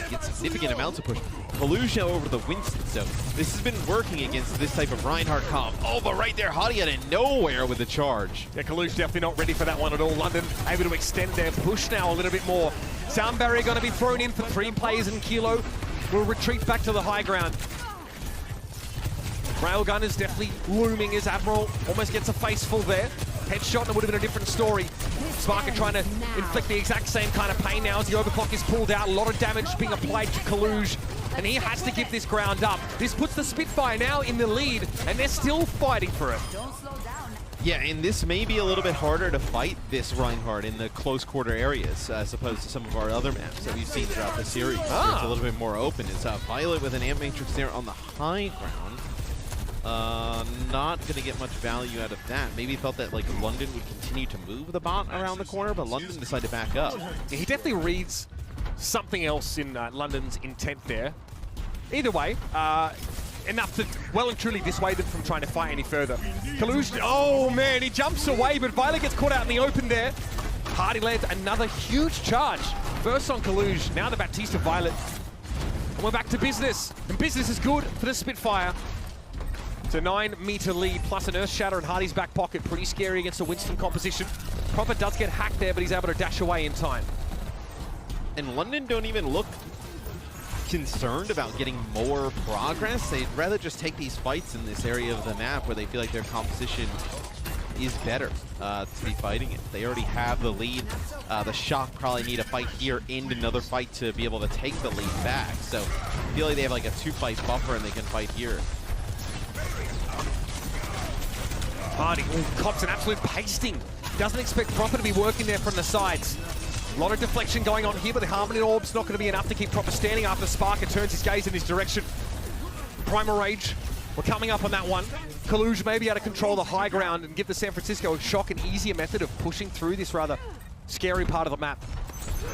get significant amounts of push. Kaluj over the Winston, so this has been working against this type of Reinhardt comp. Oh, but right there, Hadi out of nowhere with the charge. Yeah, Kaluj definitely not ready for that one at all. London able to extend their push now a little bit more. Sound barrier going to be thrown in for 3 players, and Kilo will retreat back to the high ground. Railgun is definitely looming as Admiral almost gets a face full there. Headshot, and it would have been a different story. Sparker trying to inflict the exact same kind of pain now as the overclock is pulled out. A lot of damage being applied to Kaluj, and he has to give this ground up. This puts the Spitfire now in the lead, and they're still fighting for it. Don't slow down. Yeah, and this may be a little bit harder to fight this Reinhardt in the close quarter areas as opposed to some of our other maps that we've seen throughout the series. Where it's a little bit more open. It's Violet with an Amp Matrix there on the high ground. Not going to get much value out of that. Maybe felt that like London would continue to move the bot around the corner, but London decided to back up. Yeah, he definitely reads something else in London's intent there. Either way, enough to well and truly dissuade them from trying to fight any further. Kaluj, oh man, he jumps away, but Violet gets caught out in the open there. Hardy lands another huge charge. First on Kaluj, now the Baptiste of Violet. And we're back to business. And business is good for the Spitfire. It's a 9-meter lead plus an Earth Shatter in Hardy's back pocket. Pretty scary against a Winston composition. Proper does get hacked there, but he's able to dash away in time. And London don't even look concerned about getting more progress. They'd rather just take these fights in this area of the map where they feel like their composition is better to be fighting it. They already have the lead. The Shock probably need a fight here and another fight to be able to take the lead back. So I feel like they have like a 2-fight buffer and they can fight here. Hardy cops an absolute pasting. Doesn't expect Proper to be working there from the sides. A lot of deflection going on here, but the Harmony Orb's not going to be enough to keep Proper standing after Sparker turns his gaze in his direction. Primal Rage, we're coming up on that one. Kaluj may be able to control the high ground and give the San Francisco Shock an easier method of pushing through this rather scary part of the map.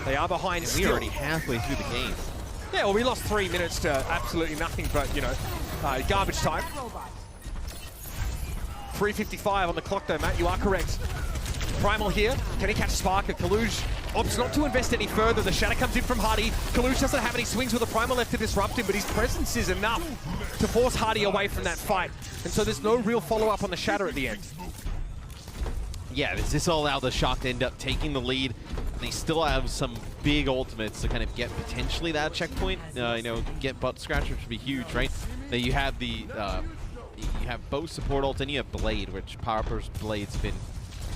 They are behind still. We're already halfway through the game. Yeah, well, we lost 3 minutes to absolutely nothing but, you know, garbage time. 3:55 on the clock though, Matt, you are correct. Primal here, can he catch Sparker? Kaluj opts not to invest any further. The Shatter comes in from Hardy. Kaluj doesn't have any swings with the Primal left to disrupt him, but his presence is enough to force Hardy away from that fight. And so there's no real follow-up on the Shatter at the end. Yeah, this all allowed the Shock to end up taking the lead. They still have some big ultimates to kind of get potentially that checkpoint. You know, get Butt Scratcher, which would be huge, right? Now you have the you have both support ult and you have Blade, which Power's Blade's been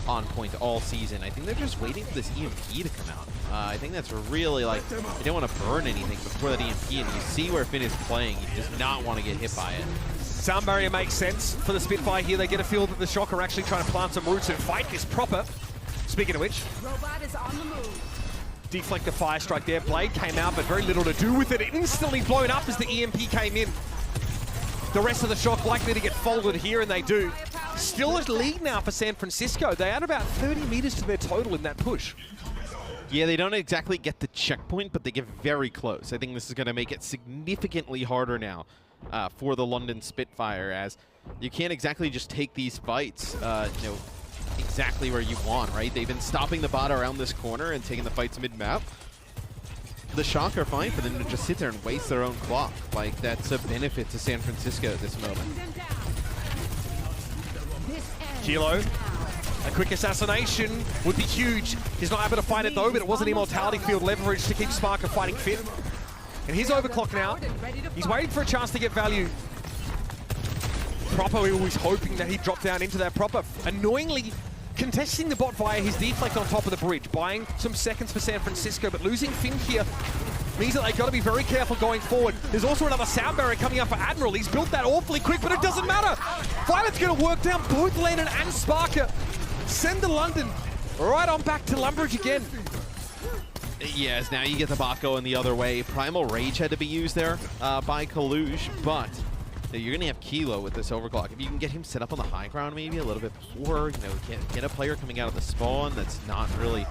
on point all season. I think they're just waiting for this EMP to come out. I think that's really like, they don't want to burn anything before that EMP, and you see where Finn is playing. He does not want to get hit by it. Sound barrier makes sense for the Spitfire here. They get a feel that the Shock are actually trying to plant some roots and fight this Proper. Speaking of which, Robot is on the move. deflect the fire strike there. Blade came out, but very little to do with it. Instantly blown up as the EMP came in. The rest of the Shock likely to get folded here, and they do. Still a lead now for San Francisco. They add about 30 meters to their total in that push. Yeah, they don't exactly get the checkpoint, but they get very close. I think this is going to make it significantly harder now for the London Spitfire, as you can't exactly just take these fights, exactly where you want, right? They've been stopping the bot around this corner and taking the fights mid-map. The Shock are fine for them to just sit there and waste their own clock. Like, that's a benefit to San Francisco at this moment. Kilo, a quick assassination would be huge. He's not able to find it though, but it was an immortality field leverage to keep Sparker fighting fit. And he's overclocked now. He's waiting for a chance to get value. Proper, we were always hoping that he'd drop down into that. Proper, annoyingly contesting the bot via his deflect on top of the bridge, buying some seconds for San Francisco, but losing Finn here means that they've got to be very careful going forward. There's also another sound barrier coming up for Admiral. He's built that awfully quick, but it doesn't matter. Violet's going to work down both Lennon and Sparker. Send the London right on back to Lumbridge again. Yes, now you get the bot going the other way. Primal Rage had to be used there by Kalush, but you're going to have Kilo with this overclock. If you can get him set up on the high ground maybe a little bit before, get a player coming out of the spawn that's not really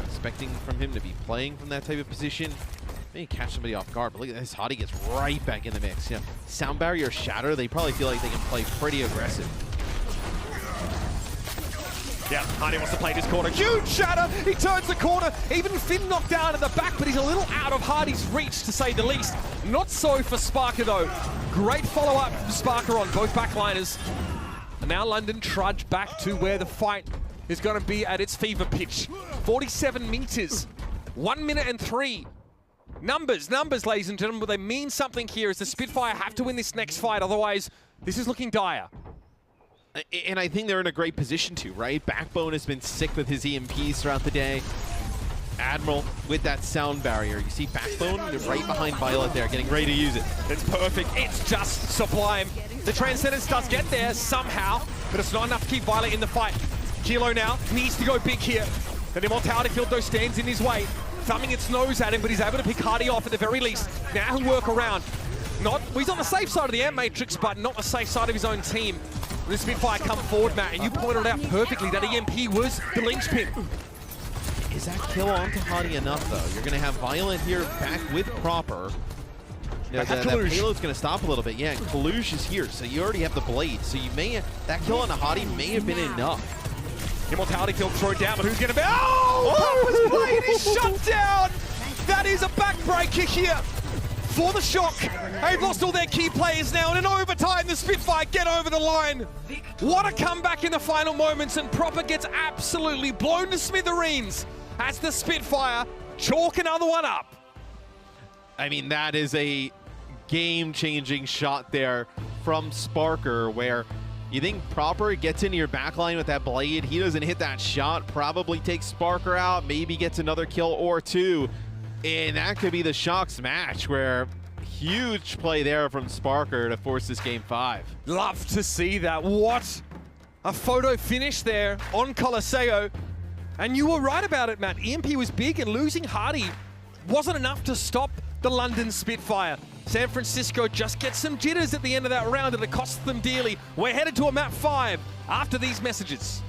expecting from him to be playing from that type of position. Maybe catch somebody off guard, but look at this. Hottie gets right back in the mix. Sound barrier shatter, they probably feel like they can play pretty aggressive. Yeah, Hardy wants to play this corner. Huge shatter! He turns the corner. Even Finn knocked down at the back, but he's a little out of Hardy's reach, to say the least. Not so for Sparker, though. Great follow-up from Sparker on both backliners. And now London trudge back to where the fight is going to be at its fever pitch. 47 meters. 1 minute and 3. Numbers, ladies and gentlemen, but they mean something here as the Spitfire have to win this next fight. Otherwise, this is looking dire. And I think they're in a great position to, right? Backbone has been sick with his EMPs throughout the day. Admiral with that sound barrier. You see Backbone right behind Violet there, getting ready to use it. It's perfect. It's just sublime. The Transcendence does get there somehow, but it's not enough to keep Violet in the fight. Kilo now needs to go big here. The Immortality Field, though, stands in his way, thumbing its nose at him, but he's able to pick Hardy off at the very least. Now he'll work around. He's on the safe side of the Amp Matrix, but not the safe side of his own team. The Spitfire come forward, Matt, and you pointed out perfectly that EMP was the linchpin. Is that kill onto Hottie enough, though? You're going to have Violent here back with Proper. That payload's going to stop a little bit. Yeah, Kalush is here, so you already have the blade. So you may that kill on the Hottie may have been enough. Immortality Field throw down, but who's going to be? Proper's blade is shut down! That is a backbreaker here for the Shock. They've lost all their key players now, and in overtime, the Spitfire get over the line. What a comeback in the final moments, and Proper gets absolutely blown to smithereens as the Spitfire chalk another one up. I mean, that is a game-changing shot there from Sparker, where you think Proper gets into your backline with that blade. He doesn't hit that shot, probably takes Sparker out, maybe gets another kill or two. And that could be the Shock's match, where huge play there from Sparker to force this game 5. Love to see that. What a photo finish there on Colosseo. And you were right about it, Matt. EMP was big, and losing Hardy wasn't enough to stop the London Spitfire. San Francisco just gets some jitters at the end of that round, and it costs them dearly. We're headed to a map 5 after these messages.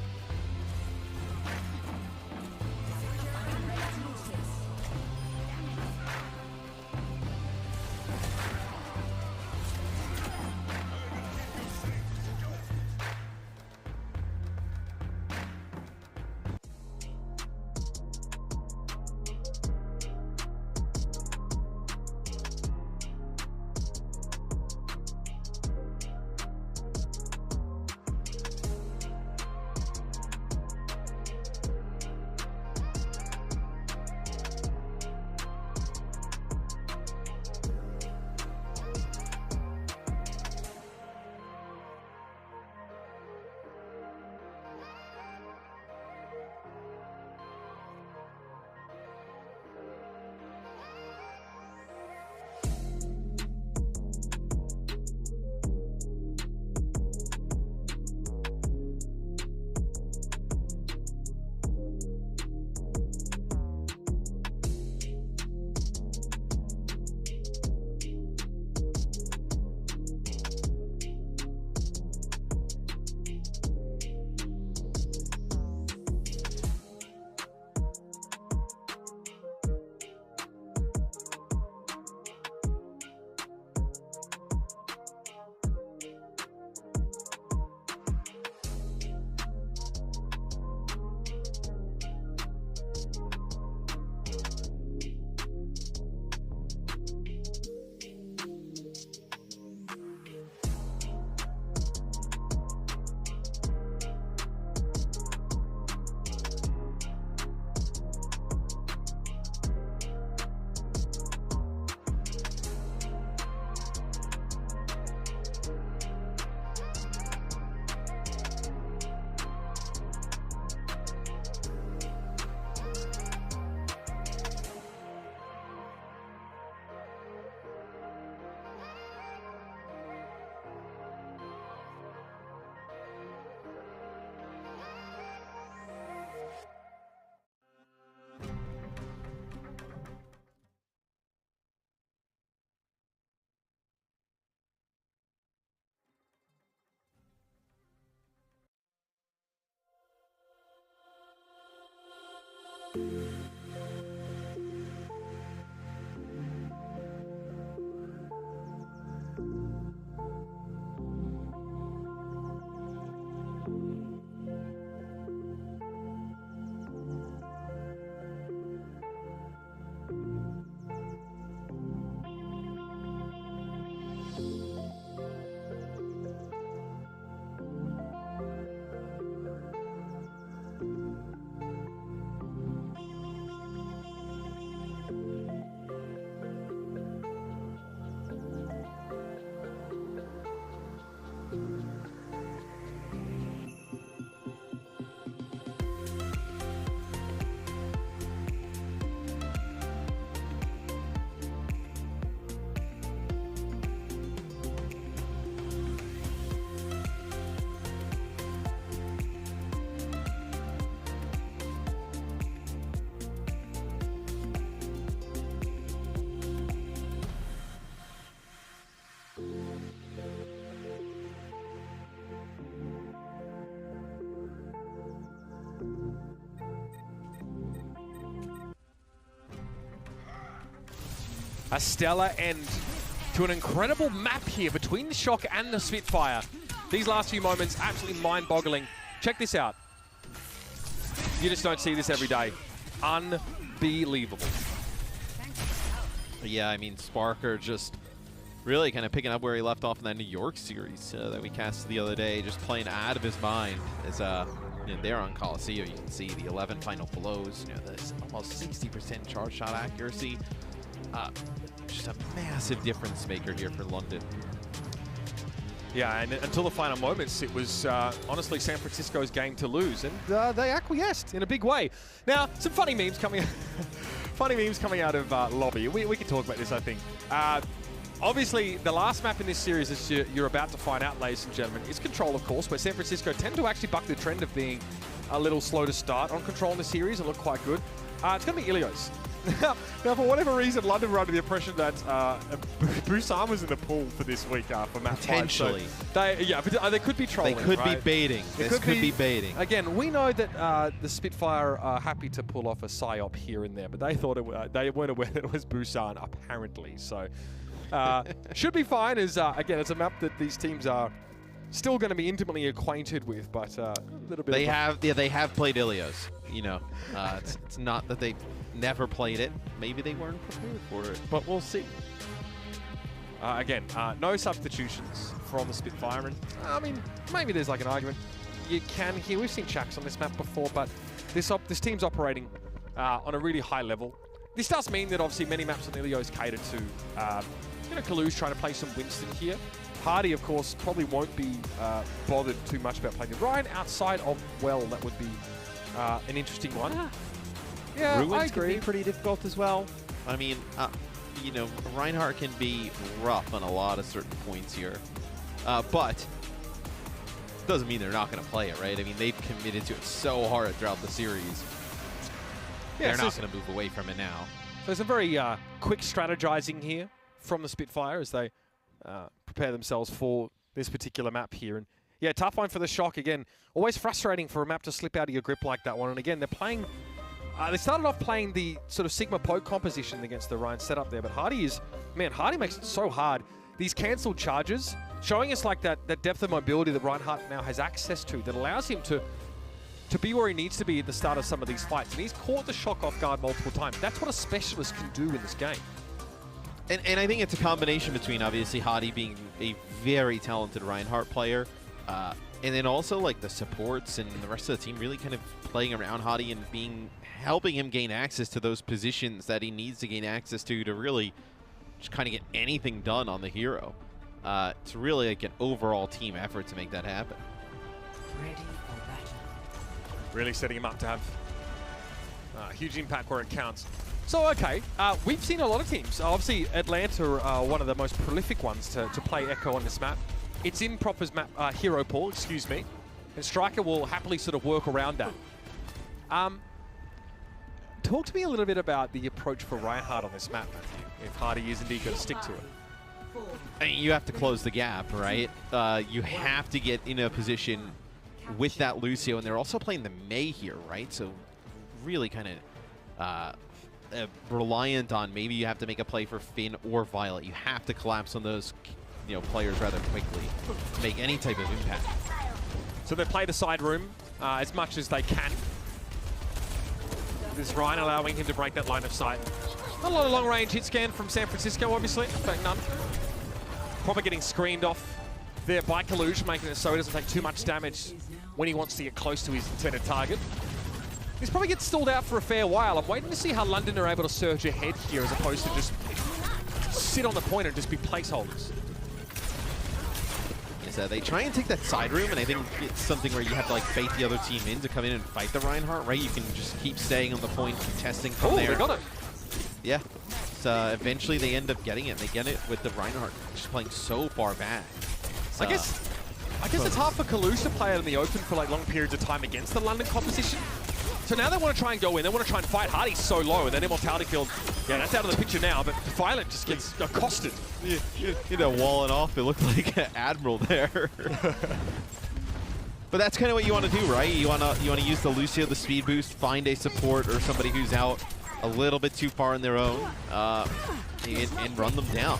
A stellar end to an incredible map here between the Shock and the Spitfire. These last few moments, absolutely mind-boggling. Check this out. You just don't see this every day. Unbelievable. Yeah, I mean, Sparker just really kind of picking up where he left off in that New York series that we cast the other day, just playing out of his mind. As you know, there on Colosseo, you can see the 11 final blows, you know, this almost 60% charge shot accuracy. Just a massive difference maker here for London. Yeah, and until the final moments, it was honestly San Francisco's game to lose, and they acquiesced in a big way. Now, some funny memes coming, out of lobby. We can talk about this, I think. Obviously, the last map in this series, as you're about to find out, ladies and gentlemen, is Control, of course, where San Francisco tend to actually buck the trend of being a little slow to start on Control in the series and look quite good. It's going to be Ilios. Now, for whatever reason, London were under the impression that Busan was in the pool for this week for map 5. Potentially. So they could be trolling. They could right? be baiting. This could be baiting. Again, we know that the Spitfire are happy to pull off a psyop here and there, but they thought they weren't aware that it was Busan, apparently. So should be fine. As again, it's a map that these teams are still going to be intimately acquainted with, but a little bit. They have played Ilios. You know, it's not that they never played it. Maybe they weren't prepared for it, but we'll see. Again, no substitutions from the Spitfire, and I mean, maybe there's like an argument. You can here. We've seen Shacks on this map before, but this team's operating on a really high level. This does mean that obviously many maps on Ilios cater to, Colosseo trying to play some Winston here. Hardy, of course, probably won't be bothered too much about playing Ryan outside of Well. That would be an interesting one. Yeah, Ruins I agree. can be pretty difficult as well. I mean, you know, Reinhardt can be rough on a lot of certain points here, but doesn't mean they're not going to play it, right? I mean, they've committed to it so hard throughout the series. Yeah, they're not going to move away from it now. So some very quick strategizing here from the Spitfire as they prepare themselves for this particular map here. And yeah, tough one for the Shock again. Always frustrating for a map to slip out of your grip like that one. And again, they're playing. They started off playing the sort of Sigma poke composition against the Ryan setup there, but Hardy makes it so hard. These cancelled charges, showing us like that depth of mobility that Reinhardt now has access to that allows him to be where he needs to be at the start of some of these fights. And he's caught the Shock off guard multiple times. That's what a specialist can do in this game. And I think it's a combination between obviously Hardy being a very talented Reinhardt player, and then also like the supports and the rest of the team really kind of playing around Hardy and helping him gain access to those positions that he needs to gain access to really just kind of get anything done on the hero. It's really like an overall team effort to make that happen. Ready for battle. Really setting him up to have huge impact where it counts. So, okay, we've seen a lot of teams. Obviously, Atlanta are one of the most prolific ones to play Echo on this map. It's in Proper's map, hero pool, excuse me. And Striker will happily sort of work around that. Talk to me a little bit about the approach for Reinhardt on this map, if Hardy is indeed going to stick to it. I mean, you have to close the gap, right? You have to get in a position with that Lucio, and they're also playing the Mei here, right? So really kind of reliant on maybe you have to make a play for Finn or Violet. You have to collapse on those players rather quickly to make any type of impact. So they play the side room as much as they can. This Ryan allowing him to break that line of sight. Not a lot of long-range hit scan from San Francisco, obviously. In fact, none. Probably getting screened off there by Kalush, making it so he doesn't take too much damage when he wants to get close to his intended target. He's probably gets stalled out for a fair while. I'm waiting to see how London are able to surge ahead here as opposed to just sit on the point and just be placeholders. So they try and take that side room, and I think it's something where you have to like bait the other team in to come in and fight the Reinhardt, right? You can just keep staying on the point, contesting from there. They got it. Yeah. So eventually they end up getting it. They get it with the Reinhardt just playing so far back. So, I guess it's hard for Colosseo to play out in the open for like long periods of time against the London composition. So now they want to try and go in. They want to try and fight. Hardy's so low, and then Immortality Field, yeah, that's out of the picture now, but Violet just gets accosted. Walling off. It looked like an Admiral there. But that's kind of what you want to do, right? You want to use the Lucio, the speed boost, find a support or somebody who's out a little bit too far on their own, and run them down.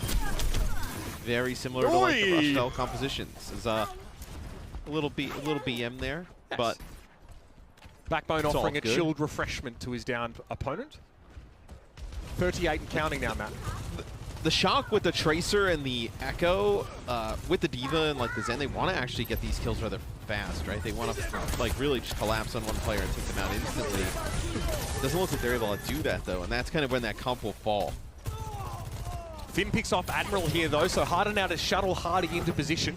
Very similar to like the Rush style compositions. There's a little BM there, yes. But Backbone offering a chilled refreshment to his downed opponent. 38 and counting now, Matt. The Shock with the Tracer and the Echo, with the D.Va and like the Zen, they want to actually get these kills rather fast, right? They want to like really just collapse on one player and take them out instantly. Doesn't look like they're able to do that though, and that's kind of when that comp will fall. Finn picks off Admiral here though, so Harder now to shuttle Hardy into position.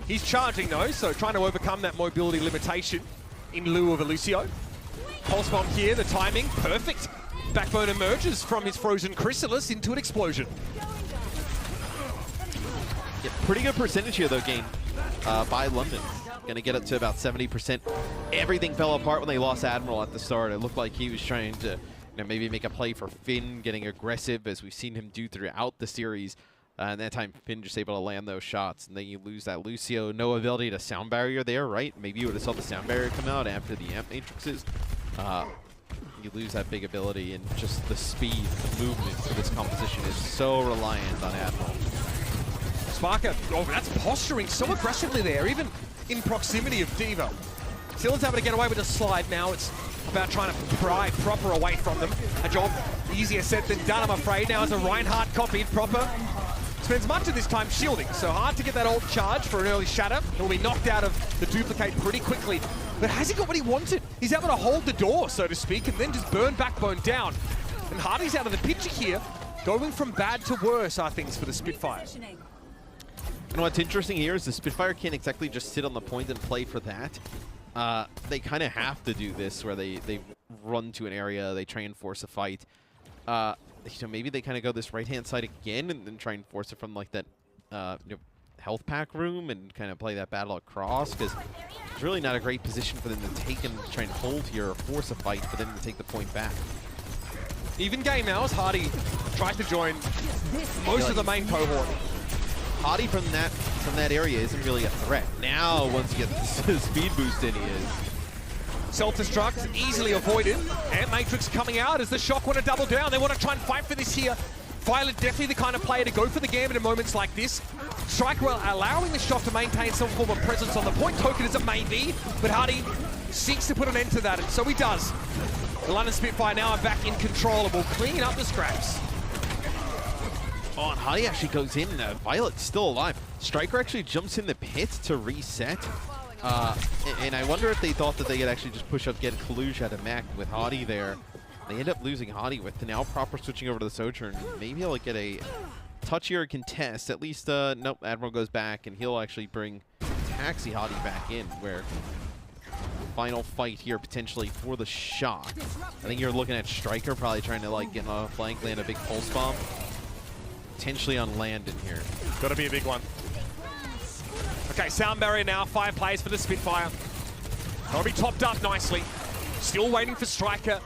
He's charging though, so trying to overcome that mobility limitation in lieu of a Lucio. Pulse bomb here, the timing, perfect. Backbone emerges from his frozen chrysalis into an explosion. Yeah, pretty good percentage here though gained by London. Gonna get up to about 70%. Everything fell apart when they lost Admiral at the start. It looked like he was trying to maybe make a play for Finn, getting aggressive as we've seen him do throughout the series. And that time Finn just able to land those shots, and then you lose that Lucio. No ability to sound barrier there, right? Maybe you would have saw the sound barrier come out after the amp matrices. You lose that big ability, and just the speed, the movement for this composition is so reliant on Admiral. Sparker, oh, that's posturing so aggressively there, even in proximity of D.Va. Still is able to get away with a slide now. It's about trying to pry Proper away from them. A job easier said than done, I'm afraid. Now as a Reinhardt copied, Proper spends much of this time shielding, so hard to get that ult charge for an early shatter. He'll be knocked out of the duplicate pretty quickly. But has he got what he wanted? He's able to hold the door, so to speak, and then just burn Backbone down. And Hardy's out of the picture here, going from bad to worse, are things for the Spitfire. And what's interesting here is the Spitfire can't exactly just sit on the point and play for that. They kind of have to do this, where they run to an area, they try and force a fight. Maybe they kind of go this right-hand side again and then try and force it from like that health pack room and kind of play that battle across, because it's really not a great position for them to take and try and hold here or force a fight for them to take the point back. Even game now as Hardy tries to join most of the main cohort. Hardy from that area isn't really a threat. Now, once you get the speed boost in, he is. Self-destruct easily avoided. And Matrix coming out as the Shock want to double down. They want to try and fight for this here. Violet definitely the kind of player to go for the gambit in moments like this. Striker allowing the Shock to maintain some form of presence on the point, token as it may be, but Hardy seeks to put an end to that, and so he does. The London Spitfire now are back in control and will clean up the scraps. Oh, and Hardy actually goes in. Violet's still alive. Striker actually jumps in the pit to reset. And I wonder if they thought that they could actually just push up, get Kalush out of mech with Hardy there. They end up losing Hardy with now Proper switching over to the Sojourn. Maybe he'll get a touchier contest. At least, nope, Admiral goes back, and he'll actually bring Taxi Hardy back in, where final fight here potentially for the Shock. I think you're looking at Striker probably trying to like get on a flank, land a big pulse bomb. Potentially on Landon here. Gotta be a big one. Okay, sound barrier now, 5 players for the Spitfire. They'll be topped up nicely. Still waiting for Striker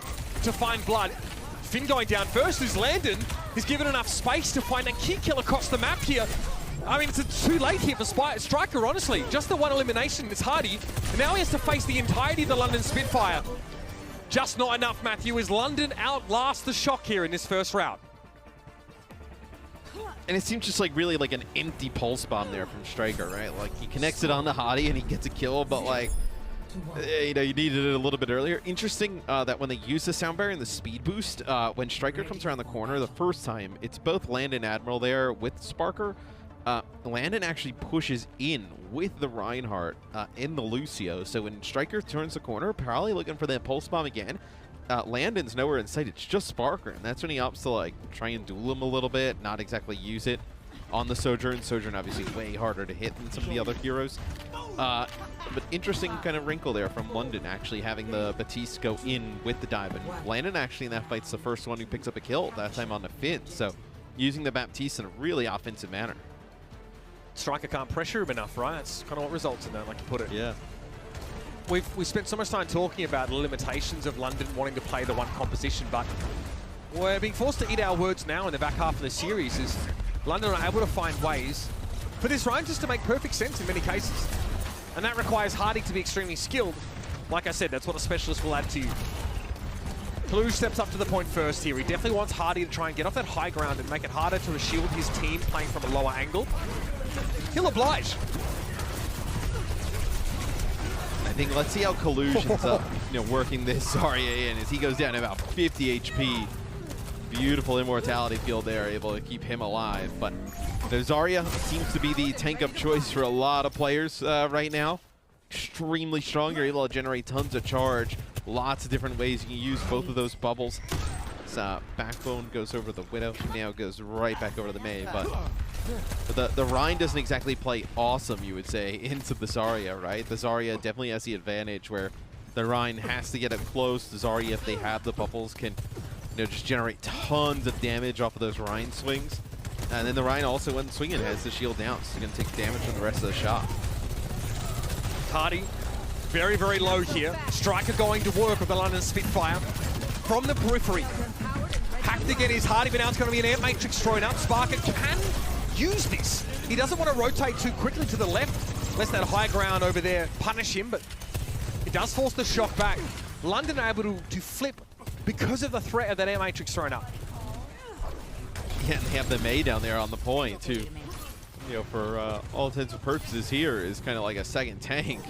to find blood. Finn going down first as Landon is given enough space to find a key kill across the map here. I mean, it's too late here for Striker, honestly. Just the one elimination is Hardy, and now he has to face the entirety of the London Spitfire. Just not enough, Matthew, as London outlasts the Shock here in this first round. And it seems just like really like an empty pulse bomb there from Striker, right? Like he connects it on the Hottie and he gets a kill, but like, you know, you needed it a little bit earlier. Interesting that when they use the sound barrier and the speed boost, when Striker comes around the corner the first time, it's both Land and Admiral there with Sparker. Landon actually pushes in with the Reinhardt in the Lucio. So when Striker turns the corner, probably looking for that pulse bomb again, Landon's nowhere in sight. It's just Sparker, and that's when he opts to like try and duel him a little bit, not exactly use it on the Sojourn. Sojourn obviously way harder to hit than some of the other heroes. But interesting kind of wrinkle there from London, actually having the Baptiste go in with the dive. And Landon actually in that fight's the first one who picks up a kill, that time on the Finn. So using the Baptiste in a really offensive manner. Striker can't pressure him enough, right? That's kind of what results in that, like you put it. Yeah. We've spent so much time talking about the limitations of London wanting to play the one composition, but we're being forced to eat our words now in the back half of the series as London are able to find ways for this run just to make perfect sense in many cases. And that requires Hardy to be extremely skilled. Like I said, that's what a specialist will add to you. Cluj steps up to the point first here. He definitely wants Hardy to try and get off that high ground and make it harder to shield his team playing from a lower angle. He'll oblige. I think let's see how Colosseo ends up, working this Zarya in as he goes down to about 50 HP. Beautiful immortality field there, able to keep him alive. But the Zarya seems to be the tank of choice for a lot of players right now. Extremely strong. You're able to generate tons of charge. Lots of different ways you can use both of those bubbles. Backbone goes over the Widow, now goes right back over to the Mei. But the Rein doesn't exactly play awesome, you would say, into the Zarya, right? The Zarya definitely has the advantage where the Rein has to get it close. The Zarya, if they have the bubbles, can just generate tons of damage off of those Rein swings. And then the Rein also, when swinging, has the shield down, so you're going to take damage from the rest of the shot. Hardy, very, very low here. Striker going to work with the London Spitfire from the periphery. Hacked again is Hardy, but now it's going to be an air matrix thrown up. Sparker can use this. He doesn't want to rotate too quickly to the left, lest that high ground over there punish him, but it does force the Shock back. London are able to flip because of the threat of that air matrix thrown up. Yeah, and they have the Mei down there on the point, too. For all intents and purposes here is kind of like a second tank.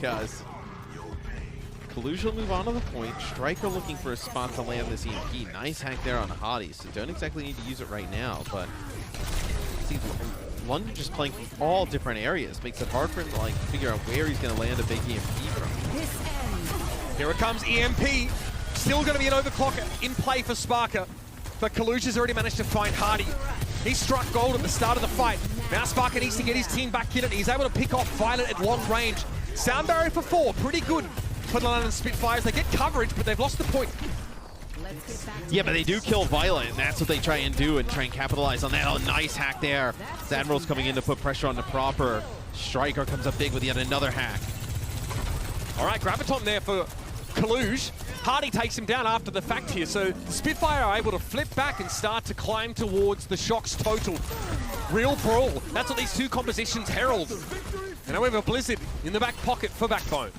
Colosseo will move on to the point. Striker looking for a spot to land this EMP. Nice hack there on the Hottie, so don't exactly need to use it right now, but see, London just playing from all different areas. Makes it hard for him to figure out where he's going to land a big EMP from. Here it comes, EMP. Still going to be an overclock in play for Sparker, but Colosseo's already managed to find Hardy. He struck gold at the start of the fight. Now Sparker needs to get his team back in it. He's able to pick off Violet at long range. Sound barrier for 4, pretty good for the London Spitfires. They get coverage, but they've lost the point. Yeah, but they do kill Violet, and that's what they try and do and try and capitalize on that. Oh, nice hack there. The Admiral's coming in to put pressure on the proper. Striker comes up big with yet another hack. All right, Graviton there for Colosseo. Hardy takes him down after the fact here, so the Spitfire are able to flip back and start to climb towards the Shock's total. Real brawl. That's what these two compositions herald. And however, Blizzard in the back pocket for Backbone.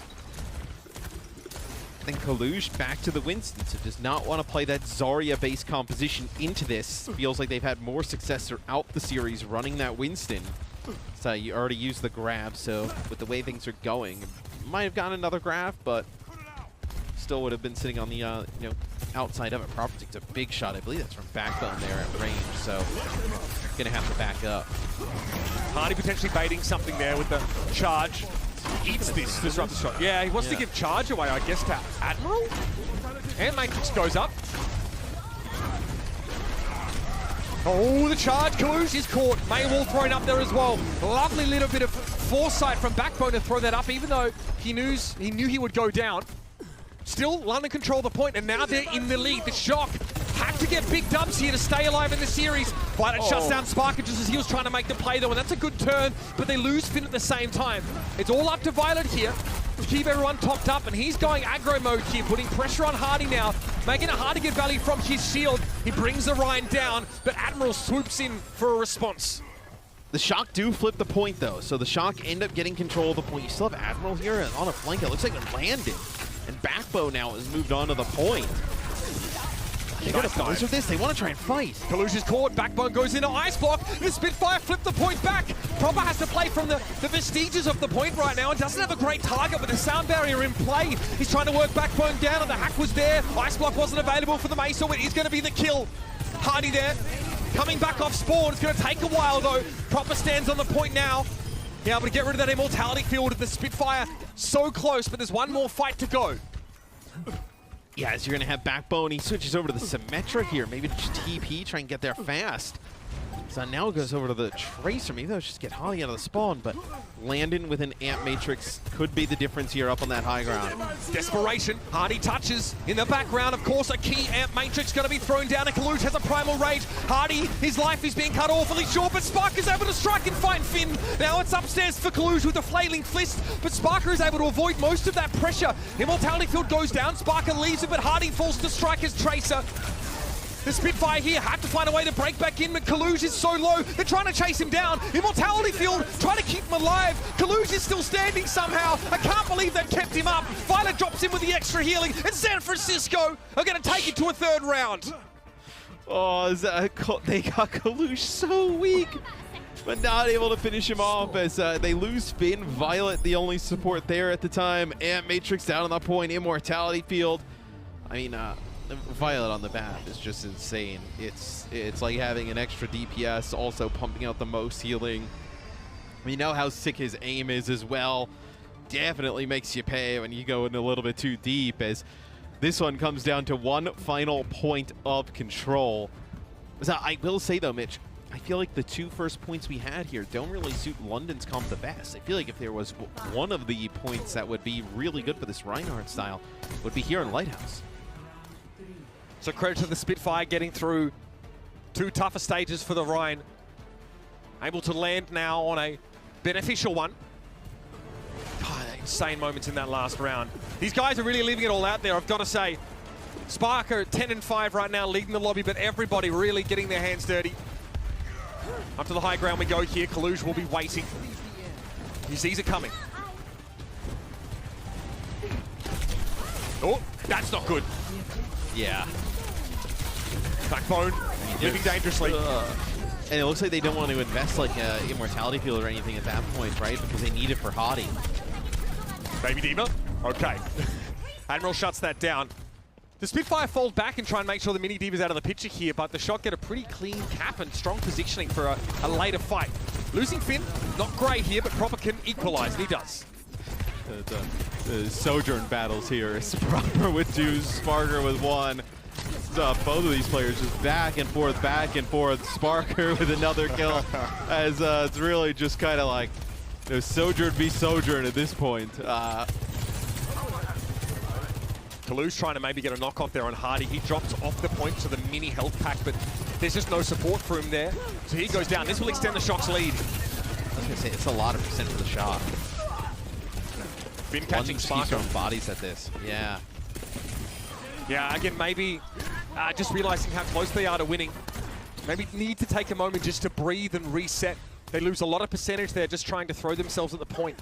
Then Colosseo back to the Winston, so does not want to play that Zarya-based composition into this. Feels like they've had more success throughout the series running that Winston. So you already used the grab, so with the way things are going, might have gotten another grab, but still would have been sitting on the outside of it. Proper takes a big shot. I believe that's from Backbone there at range, so gonna have to back up. Hardy potentially baiting something there with the charge. Eats this disruptor shot. Yeah, he wants to give charge away, I guess, to Admiral. And Matrix goes up. Oh, the charge. Colosseo is caught. Maywall thrown up there as well. Lovely little bit of foresight from Backbone to throw that up, even though he knew he would go down. Still, London control the point, and now they're in the lead. The Shock have to get big dubs here to stay alive in the series. Violet shuts down Sparker just as he was trying to make the play, though, and that's a good turn, but they lose Finn at the same time. It's all up to Violet here to keep everyone topped up, and he's going aggro mode here, putting pressure on Hardy now, making it hard to get value from his shield. He brings the Ryan down, but Admiral swoops in for a response. The Shock do flip the point, though, so the Shock end up getting control of the point. You still have Admiral here, and on a flank, it looks like they're landing. And Backbone now has moved on to the point. They got a buzz with this. They want to try and fight. Kalush is caught. Backbone goes into Ice Block. The Spitfire flipped the point back. Proper has to play from the vestiges of the point right now and doesn't have a great target with the sound barrier in play. He's trying to work Backbone down and the hack was there. Ice Block wasn't available for the Mace, so it is going to be the kill. Hardy there. Coming back off spawn. It's going to take a while though. Proper stands on the point now. Yeah, able to get rid of that immortality field with the Spitfire so close, but there's one more fight to go. Yeah, as you're going to have Backbone, he switches over to the Symmetra here. Maybe just TP, try and get there fast. So now goes over to the Tracer. Maybe they'll just get Holly out of the spawn, but Landon with an Amp Matrix could be the difference here up on that high ground. Desperation. Hardy touches in the background. Of course, a key Amp Matrix going to be thrown down, and Kalush has a Primal Rage. Hardy, his life is being cut awfully short, but Spark is able to strike and find Finn. Now it's upstairs for Kalush with a flailing fist, but Sparker is able to avoid most of that pressure. Immortality field goes down. Sparker leaves it, but Hardy falls to strike his Tracer. The Spitfire here have to find a way to break back in, but Kalush is so low. They're trying to chase him down. Immortality field trying to keep him alive. Kalush is still standing somehow. I can't believe they've kept him up. Violet drops in with the extra healing, and San Francisco are going to take it to a third round. Oh, they got Kalush so weak, but not able to finish him off as they lose Finn. Violet, the only support there at the time. Amp Matrix down on that point. Immortality field. I mean, Violet on the map is just insane. It's like having an extra DPS, also pumping out the most healing. We know how sick his aim is as well. Definitely makes you pay when you go in a little bit too deep, as this one comes down to one final point of control. So I will say though, Mitch, I feel like the two first points we had here don't really suit London's comp the best. I feel like if there was one of the points that would be really good for this Reinhardt style, it would be here in Lighthouse. So credit to the Spitfire getting through two tougher stages for the Rhine. Able to land now on a beneficial one. God, insane moments in that last round. These guys are really leaving it all out there, I've got to say. Spark are 10-5 right now, leading the lobby, but everybody really getting their hands dirty. Up to the high ground we go here. Kalush will be waiting. He sees it coming. Oh, that's not good. Yeah. Backbone, living dangerously. And it looks like they don't want to invest like Immortality Field or anything at that point, right? Because they need it for Hottie. Baby Diva? Okay. Admiral shuts that down. The Spitfire fold back and try and make sure the Mini Diva's out of the picture here, but the shot get a pretty clean cap and strong positioning for a later fight. Losing Finn, not great here, but Proper can equalize, and he does. The Sojourn battles here. Proper with two, Sparker with one. Both of these players just back and forth, Sparker with another kill. As it's really just kind of like, you know, Sojourn v Sojourn at this point. Kalush trying to maybe get a knockoff there on Hardy. He drops off the point to the mini health pack, but there's just no support for him there. So he goes down. This will extend the Shock's lead. I was going to say, it's a lot of percent for the Shock. Been catching Sparker. Bodies at this. Yeah. Yeah, again, maybe just realizing how close they are to winning. Maybe need to take a moment just to breathe and reset. They lose a lot of percentage there just trying to throw themselves at the point.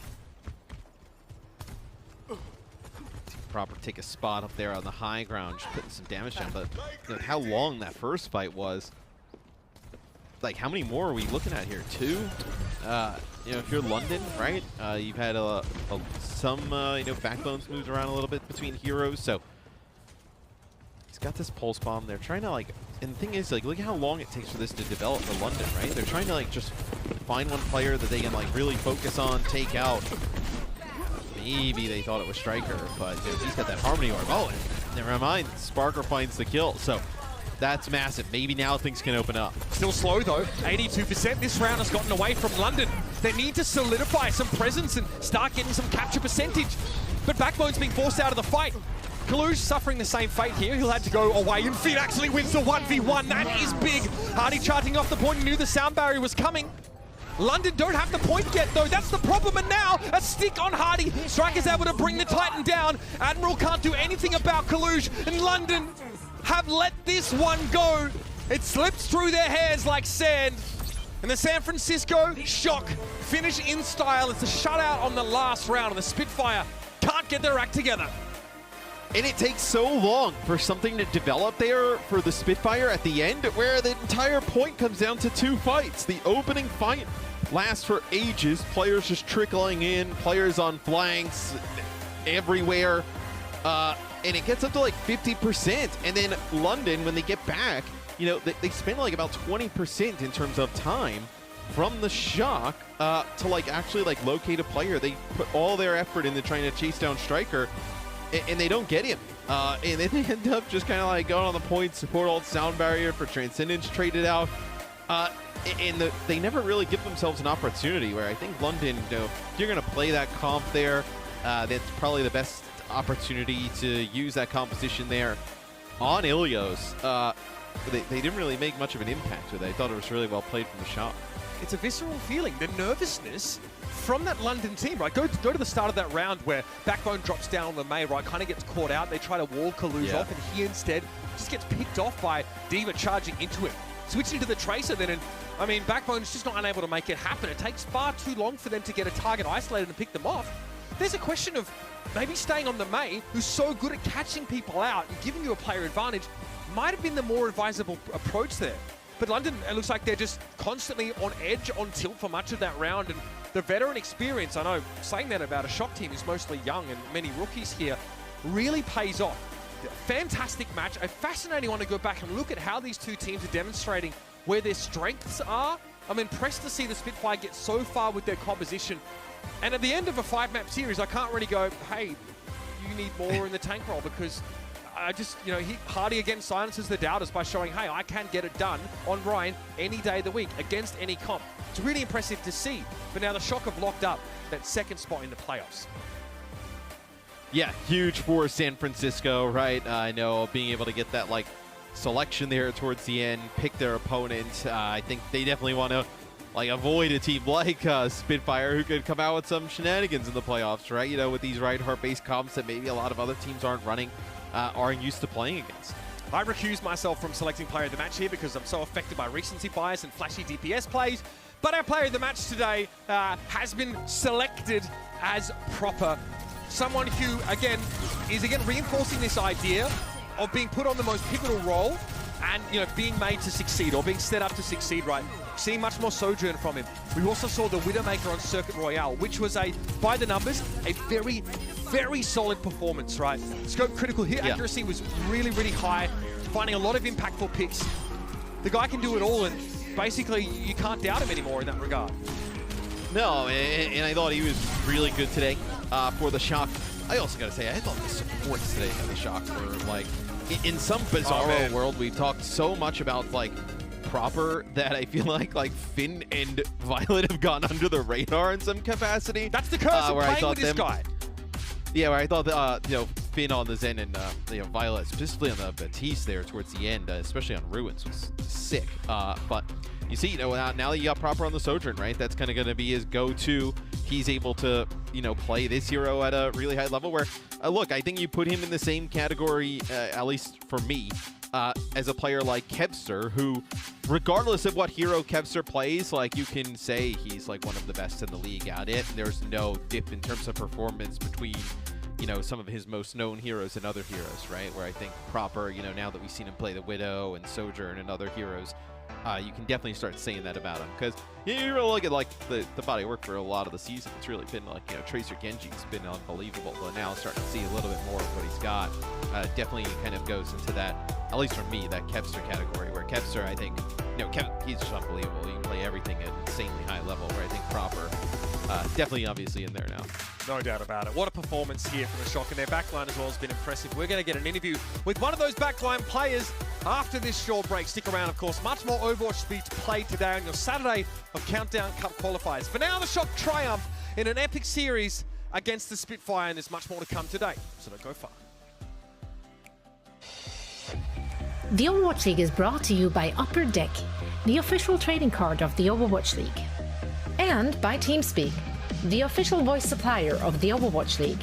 Proper take a spot up there on the high ground, just putting some damage down. But you know, how long that first fight was. Like, how many more are we looking at here? Two? You know, if you're London, right? You've had some, you know, Backbones moves around a little bit between heroes, so he's got this pulse bomb. They're trying to, like, and the thing is, like, look at how long it takes for this to develop for London, right? They're trying to, like, just find one player that they can, like, really focus on, take out. Maybe they thought it was Striker, but you know, he's got that Harmony Orb. Oh, never mind. Sparker finds the kill, so that's massive. Maybe now things can open up. Still slow though, 82%. This round has gotten away from London. They need to solidify some presence and start getting some capture percentage. But Backbone's being forced out of the fight. Kalush suffering the same fate here. He'll have to go away, and Finn actually wins the 1v1. That is big. Hardy charging off the point, knew the sound barrier was coming. London don't have the point yet, though. That's the problem. And now, a stick on Hardy. Striker's able to bring the Titan down. Admiral can't do anything about Kalush. And London have let this one go. It slips through their hands like sand. And the San Francisco Shock finish in style. It's a shutout on the last round. And the Spitfire can't get their act together. And it takes so long for something to develop there for the Spitfire at the end, where the entire point comes down to 2 fights. The opening fight lasts for ages, players just trickling in, players on flanks everywhere, and it gets up to like 50%. And then London, when they get back, you know, they spend like about 20% in terms of time from the shock to like actually like locate a player. They put all their effort into trying to chase down Striker, and they don't get him. And then they end up just kind of like going on the point, support ult sound barrier for Transcendence traded out. And they never really give themselves an opportunity, where I think London, you know, if you're going to play that comp there, that's probably the best opportunity to use that composition there on Ilios. They didn't really make much of an impact with it. I thought it was really well played from the shot. It's a visceral feeling, the nervousness from that London team, right? Go to the start of that round where Backbone drops down on the Mei, right? Kind of gets caught out. They try to wall Kaluj off, and he instead just gets picked off by D.Va charging into him. Switching to the Tracer then, and I mean, Backbone's just not unable to make it happen. It takes far too long for them to get a target isolated and pick them off. There's a question of maybe staying on the Mei, who's so good at catching people out and giving you a player advantage, might have been the more advisable approach there. But London, it looks like they're just constantly on edge, on tilt for much of that round, and the veteran experience, I know saying that about a shock team is mostly young and many rookies here, really pays off. Fantastic match, a fascinating one to go back and look at how these two teams are demonstrating where their strengths are. I'm impressed to see the Spitfire get so far with their composition. And at the end of a 5-map series, I can't really go, hey, you need more in the tank role, because I just, you know, Hardy again silences the doubters by showing, hey, I can get it done on Ryan any day of the week against any comp. It's really impressive to see. But now the Shock have locked up that second spot in the playoffs. Yeah, huge for San Francisco, right? I know being able to get that like selection there towards the end, pick their opponent. I think they definitely want to like avoid a team like Spitfire, who could come out with some shenanigans in the playoffs, right? You know, with these Reinhardt-based comps that maybe a lot of other teams aren't running, aren't used to playing against. I recuse myself from selecting player of the match here because I'm so affected by recency bias and flashy DPS plays. But our player of the match today has been selected as Proper. Someone who, again, is reinforcing this idea of being put on the most pivotal role and, you know, being made to succeed or being set up to succeed, right? Seeing much more Sojourn from him. We also saw the Widowmaker on Circuit Royale, which was by the numbers, a very, very solid performance, right? Scope critical hit accuracy was really, really high, finding a lot of impactful picks. The guy can do it all, and basically you can't doubt him anymore in that regard. No, and I thought he was really good today for the Shock. I also got to say, I thought the supports today for the Shock were like, in some bizarro world, we've talked so much about like Proper that I feel like Finn and Violet have gone under the radar in some capacity. That's the curse of playing with this guy. Yeah, where I thought you know, Finn on the Zen and you know, Violet, specifically on the Batiste there towards the end, especially on Ruins, was sick. But you see, you know, now that you got Proper on the Sojourn, right? That's kind of going to be his go-to. He's able to, you know, play this hero at a really high level. Where, look, I think you put him in the same category, at least for me, as a player like Kevster, who, regardless of what hero Kevster plays, like, you can say he's like one of the best in the league at it. There's no dip in terms of performance between, you know, some of his most known heroes and other heroes, right? Where I think Proper, you know, now that we've seen him play the Widow and Sojourn and other heroes, you can definitely start saying that about him. Because you really look at like the body of work for a lot of the season, it's really been like, you know, Tracer Genji's been unbelievable, but now starting to see a little bit more of what he's got. Definitely kind of goes into that, at least for me, that Kevster category, where Kevster, I think, you know, he's just unbelievable. He can play everything at insanely high level, where I think Proper, definitely obviously in there now. No doubt about it. What a performance here from the Shock, and their backline as well has been impressive. We're going to get an interview with one of those backline players after this short break. Stick around, of course. Much more Overwatch to be played today on your Saturday of Countdown Cup qualifiers. For now, the Shock triumph in an epic series against the Spitfire, and there's much more to come today, so don't go far. The Overwatch League is brought to you by Upper Deck, the official trading card of the Overwatch League. And by TeamSpeak, the official voice supplier of the Overwatch League.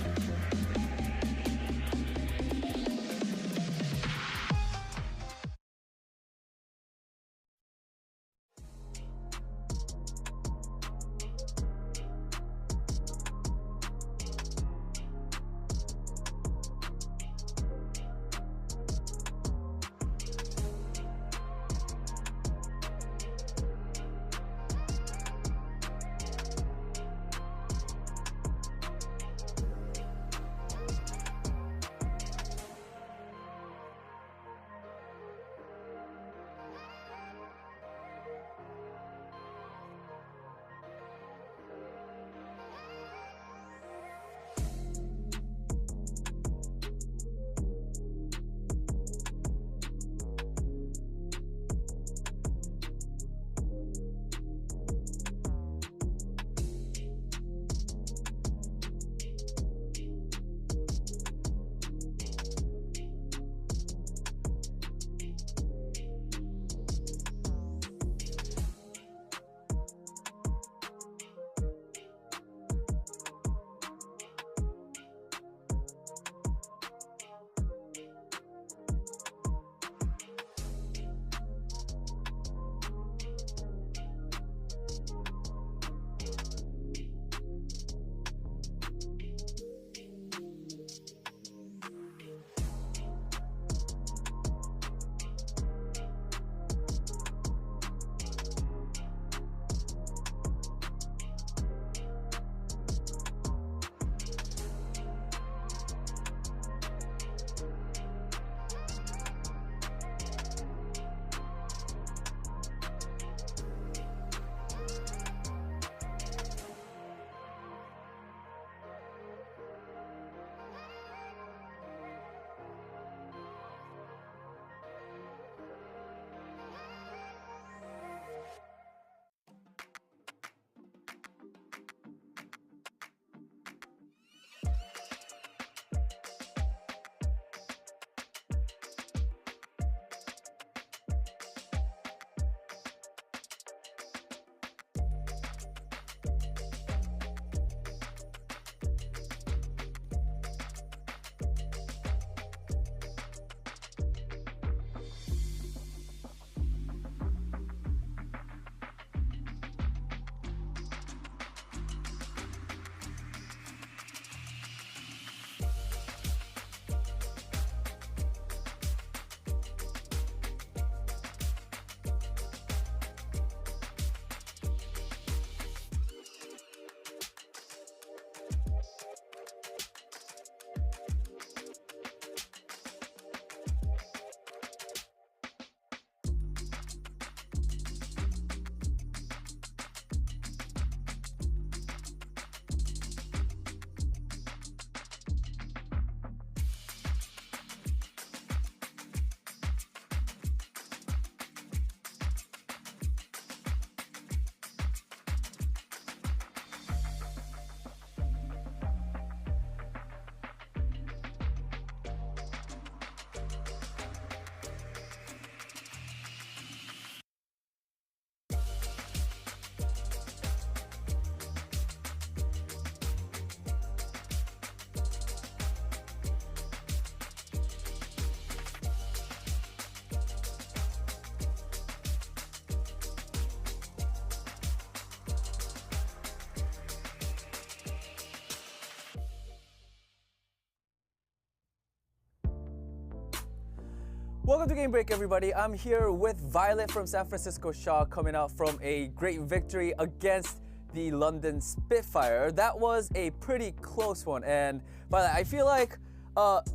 Welcome to Game Break, everybody. I'm here with Violet from San Francisco Shock, coming out from a great victory against the London Spitfire. That was a pretty close one, and Violet, I feel like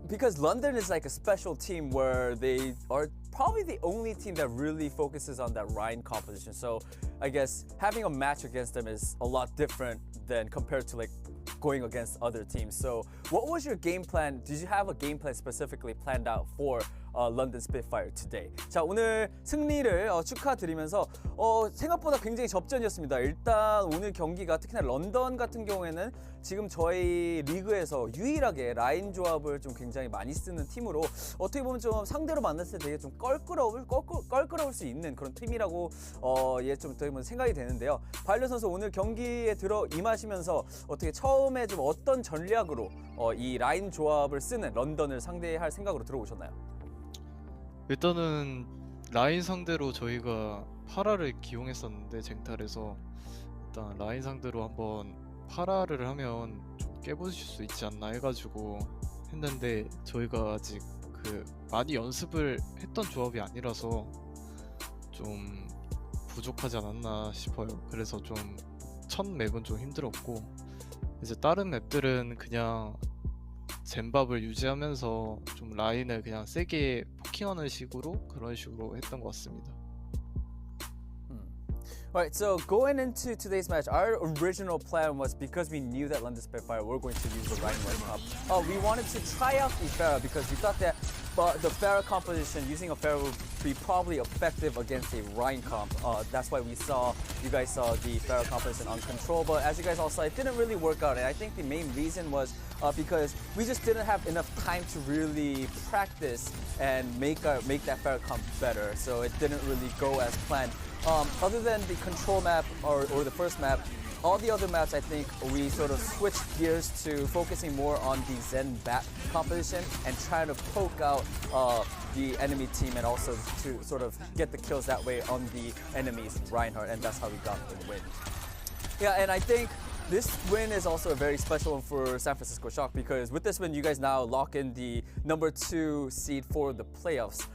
because London is like a special team where they are probably the only team that really focuses on that Rhine composition. So I guess having a match against them is a lot different than compared to like going against other teams. So what was your game plan? Did you have a game plan specifically planned out for London Spitfire today? 자, 오늘 승리를 축하드리면서 생각보다 굉장히 접전이었습니다. 일단 오늘 경기가 특히나 런던 같은 경우에는 지금 저희 리그에서 유일하게 라인 조합을 좀 굉장히 많이 쓰는 팀으로 어떻게 보면 좀 상대로 만났을 때 되게 좀 껄끄러울 수 있는 그런 팀이라고 좀 어떻게 보면 생각이 되는데요. 바이올렛 선수 오늘 경기에 들어 임하시면서 어떻게 처음에 좀 어떤 전략으로 이 라인 조합을 쓰는 런던을 상대할 생각으로 들어오셨나요? 일단은 라인 상대로 저희가 파라를 기용했었는데 쟁탈에서 일단 라인 상대로 한번 파라를 하면 좀 깨부실 수 있지 않나 해가지고 했는데 저희가 아직 많이 연습을 했던 조합이 아니라서 좀 부족하지 않았나 싶어요. 그래서 좀 첫 맵은 좀 힘들었고 이제 다른 맵들은 그냥 젠밥을 유지하면서 좀 라인을 그냥 세게 포킹하는 식으로 그런 식으로 했던 것 같습니다. Alright, so going into today's match, our original plan was because we knew that London Spitfire were going to use the Rhine Cup. We wanted to try out the Pharah because we thought that the Pharah composition, using a Pharah would be probably effective against a Rhine comp. That's why you guys saw the Pharah composition on control, but as you guys all saw, it didn't really work out. And I think the main reason was because we just didn't have enough time to really practice and make that Pharah comp better. So it didn't really go as planned. Other than the control map or the first map, all the other maps I think we sort of switched gears to focusing more on the Zen bat composition and trying to poke out the enemy team and also to sort of get the kills that way on the enemies Reinhardt, and that's how we got the win. Yeah, and I think this win is also a very special one for San Francisco Shock because with this win you guys now lock in the #2 seed for the playoffs.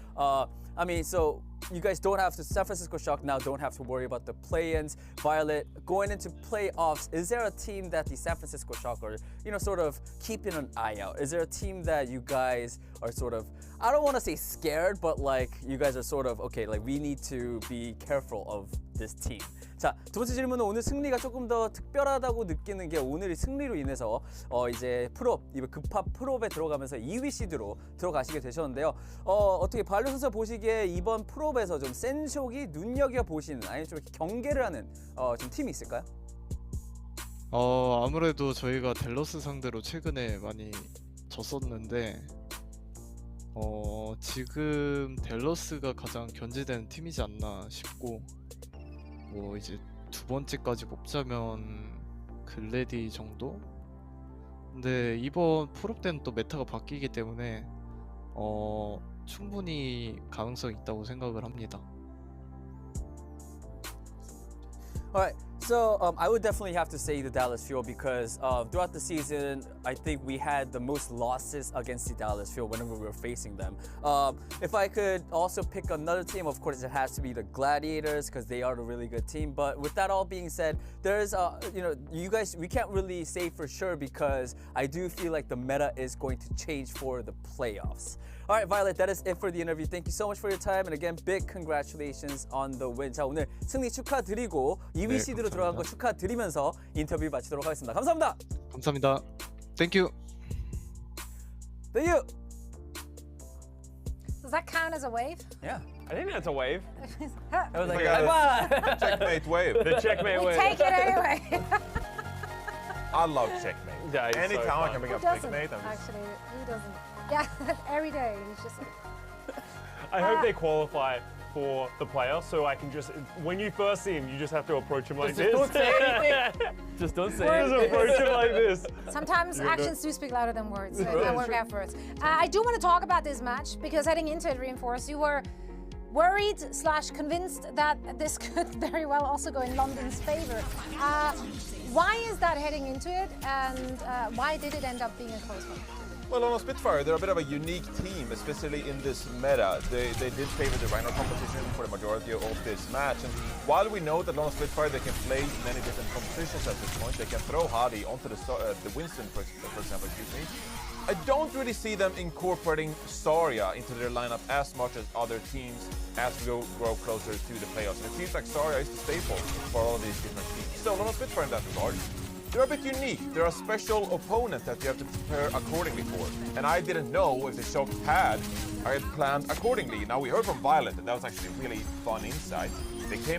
I mean, so you guys don't have to, San Francisco Shock now don't have to worry about the play-ins. Violet, going into playoffs, is there a team that the San Francisco Shock are, sort of keeping an eye out? Is there a team that you guys are sort of, I don't want to say scared, but like you guys are sort of, okay, like we need to be careful of this team. 자, 두 번째 질문은 오늘 승리가 조금 더 특별하다고 느끼는 게 오늘 승리로 인해서 이제 이번 급합 프롭에 들어가면서 2위 시드로 들어가시게 되셨는데요. 어떻게 바이올렛 선수 보시기에 이번 프롭에서 좀 센쇼기 눈여겨 보시는 아니면 좀 이렇게 경계를 하는 좀 팀이 있을까요? 아무래도 저희가 델러스 상대로 최근에 많이 졌었는데 지금 델러스가 가장 견제되는 팀이지 않나 싶고 뭐 이제 두 번째까지 뽑자면 글래디 정도? 근데 이번 프롭 때는 또 메타가 바뀌기 때문에 충분히 가능성이 있다고 생각을 합니다. Alright, so I would definitely have to say the Dallas Fuel because throughout the season, I think we had the most losses against the Dallas Fuel whenever we were facing them. If I could also pick another team, of course, it has to be the Gladiators because they are a really good team. But with that all being said, there's, you guys, we can't really say for sure because I do feel like the meta is going to change for the playoffs. All right, Violet, that is it for the interview. Thank you so much for your time. And again, big congratulations on the win. 자, 오늘 승리 축하드리고 2위 시드로 들어간 거 축하드리면서 인터뷰 마치도록 하겠습니다. 감사합니다. 감사합니다. Thank you. Thank you. Does that count as a wave? Yeah. I think that's a wave. It was like a checkmate wave. The checkmate wave. Take it anyway. I love checkmate. Yeah, it's Anytime so I fun. can bring Who up doesn't? checkmate, Actually, who doesn't? Yeah, every day. It's just like, I hope they qualify for the playoffs so I can just, when you first see him, you just have to approach him like this. Don't say anything. Just don't say Just anything. approach him like this. sometimes actions do speak louder than words. So it can work out for us. I do want to talk about this match because heading into it, Reinforce, you were worried / convinced that this could very well also go in London's favor. Why is that heading into it, and why did it end up being a close one? Well, on Spitfire, they're a bit of a unique team, especially in this meta. They did favor the Rhino competition for the majority of this match. And while we know that on Spitfire they can play many different compositions at this point, they can throw Hadi onto the Winston, for example, I don't really see them incorporating Zarya into their lineup as much as other teams as we grow closer to the playoffs. And it seems like Zarya is the staple for all of these different teams. So on Spitfire in that regard, they're a bit unique. They're a special opponent that you have to prepare accordingly for. And I didn't know if the Shock I had planned accordingly. Now we heard from Violet, and that was actually a really fun insight. They came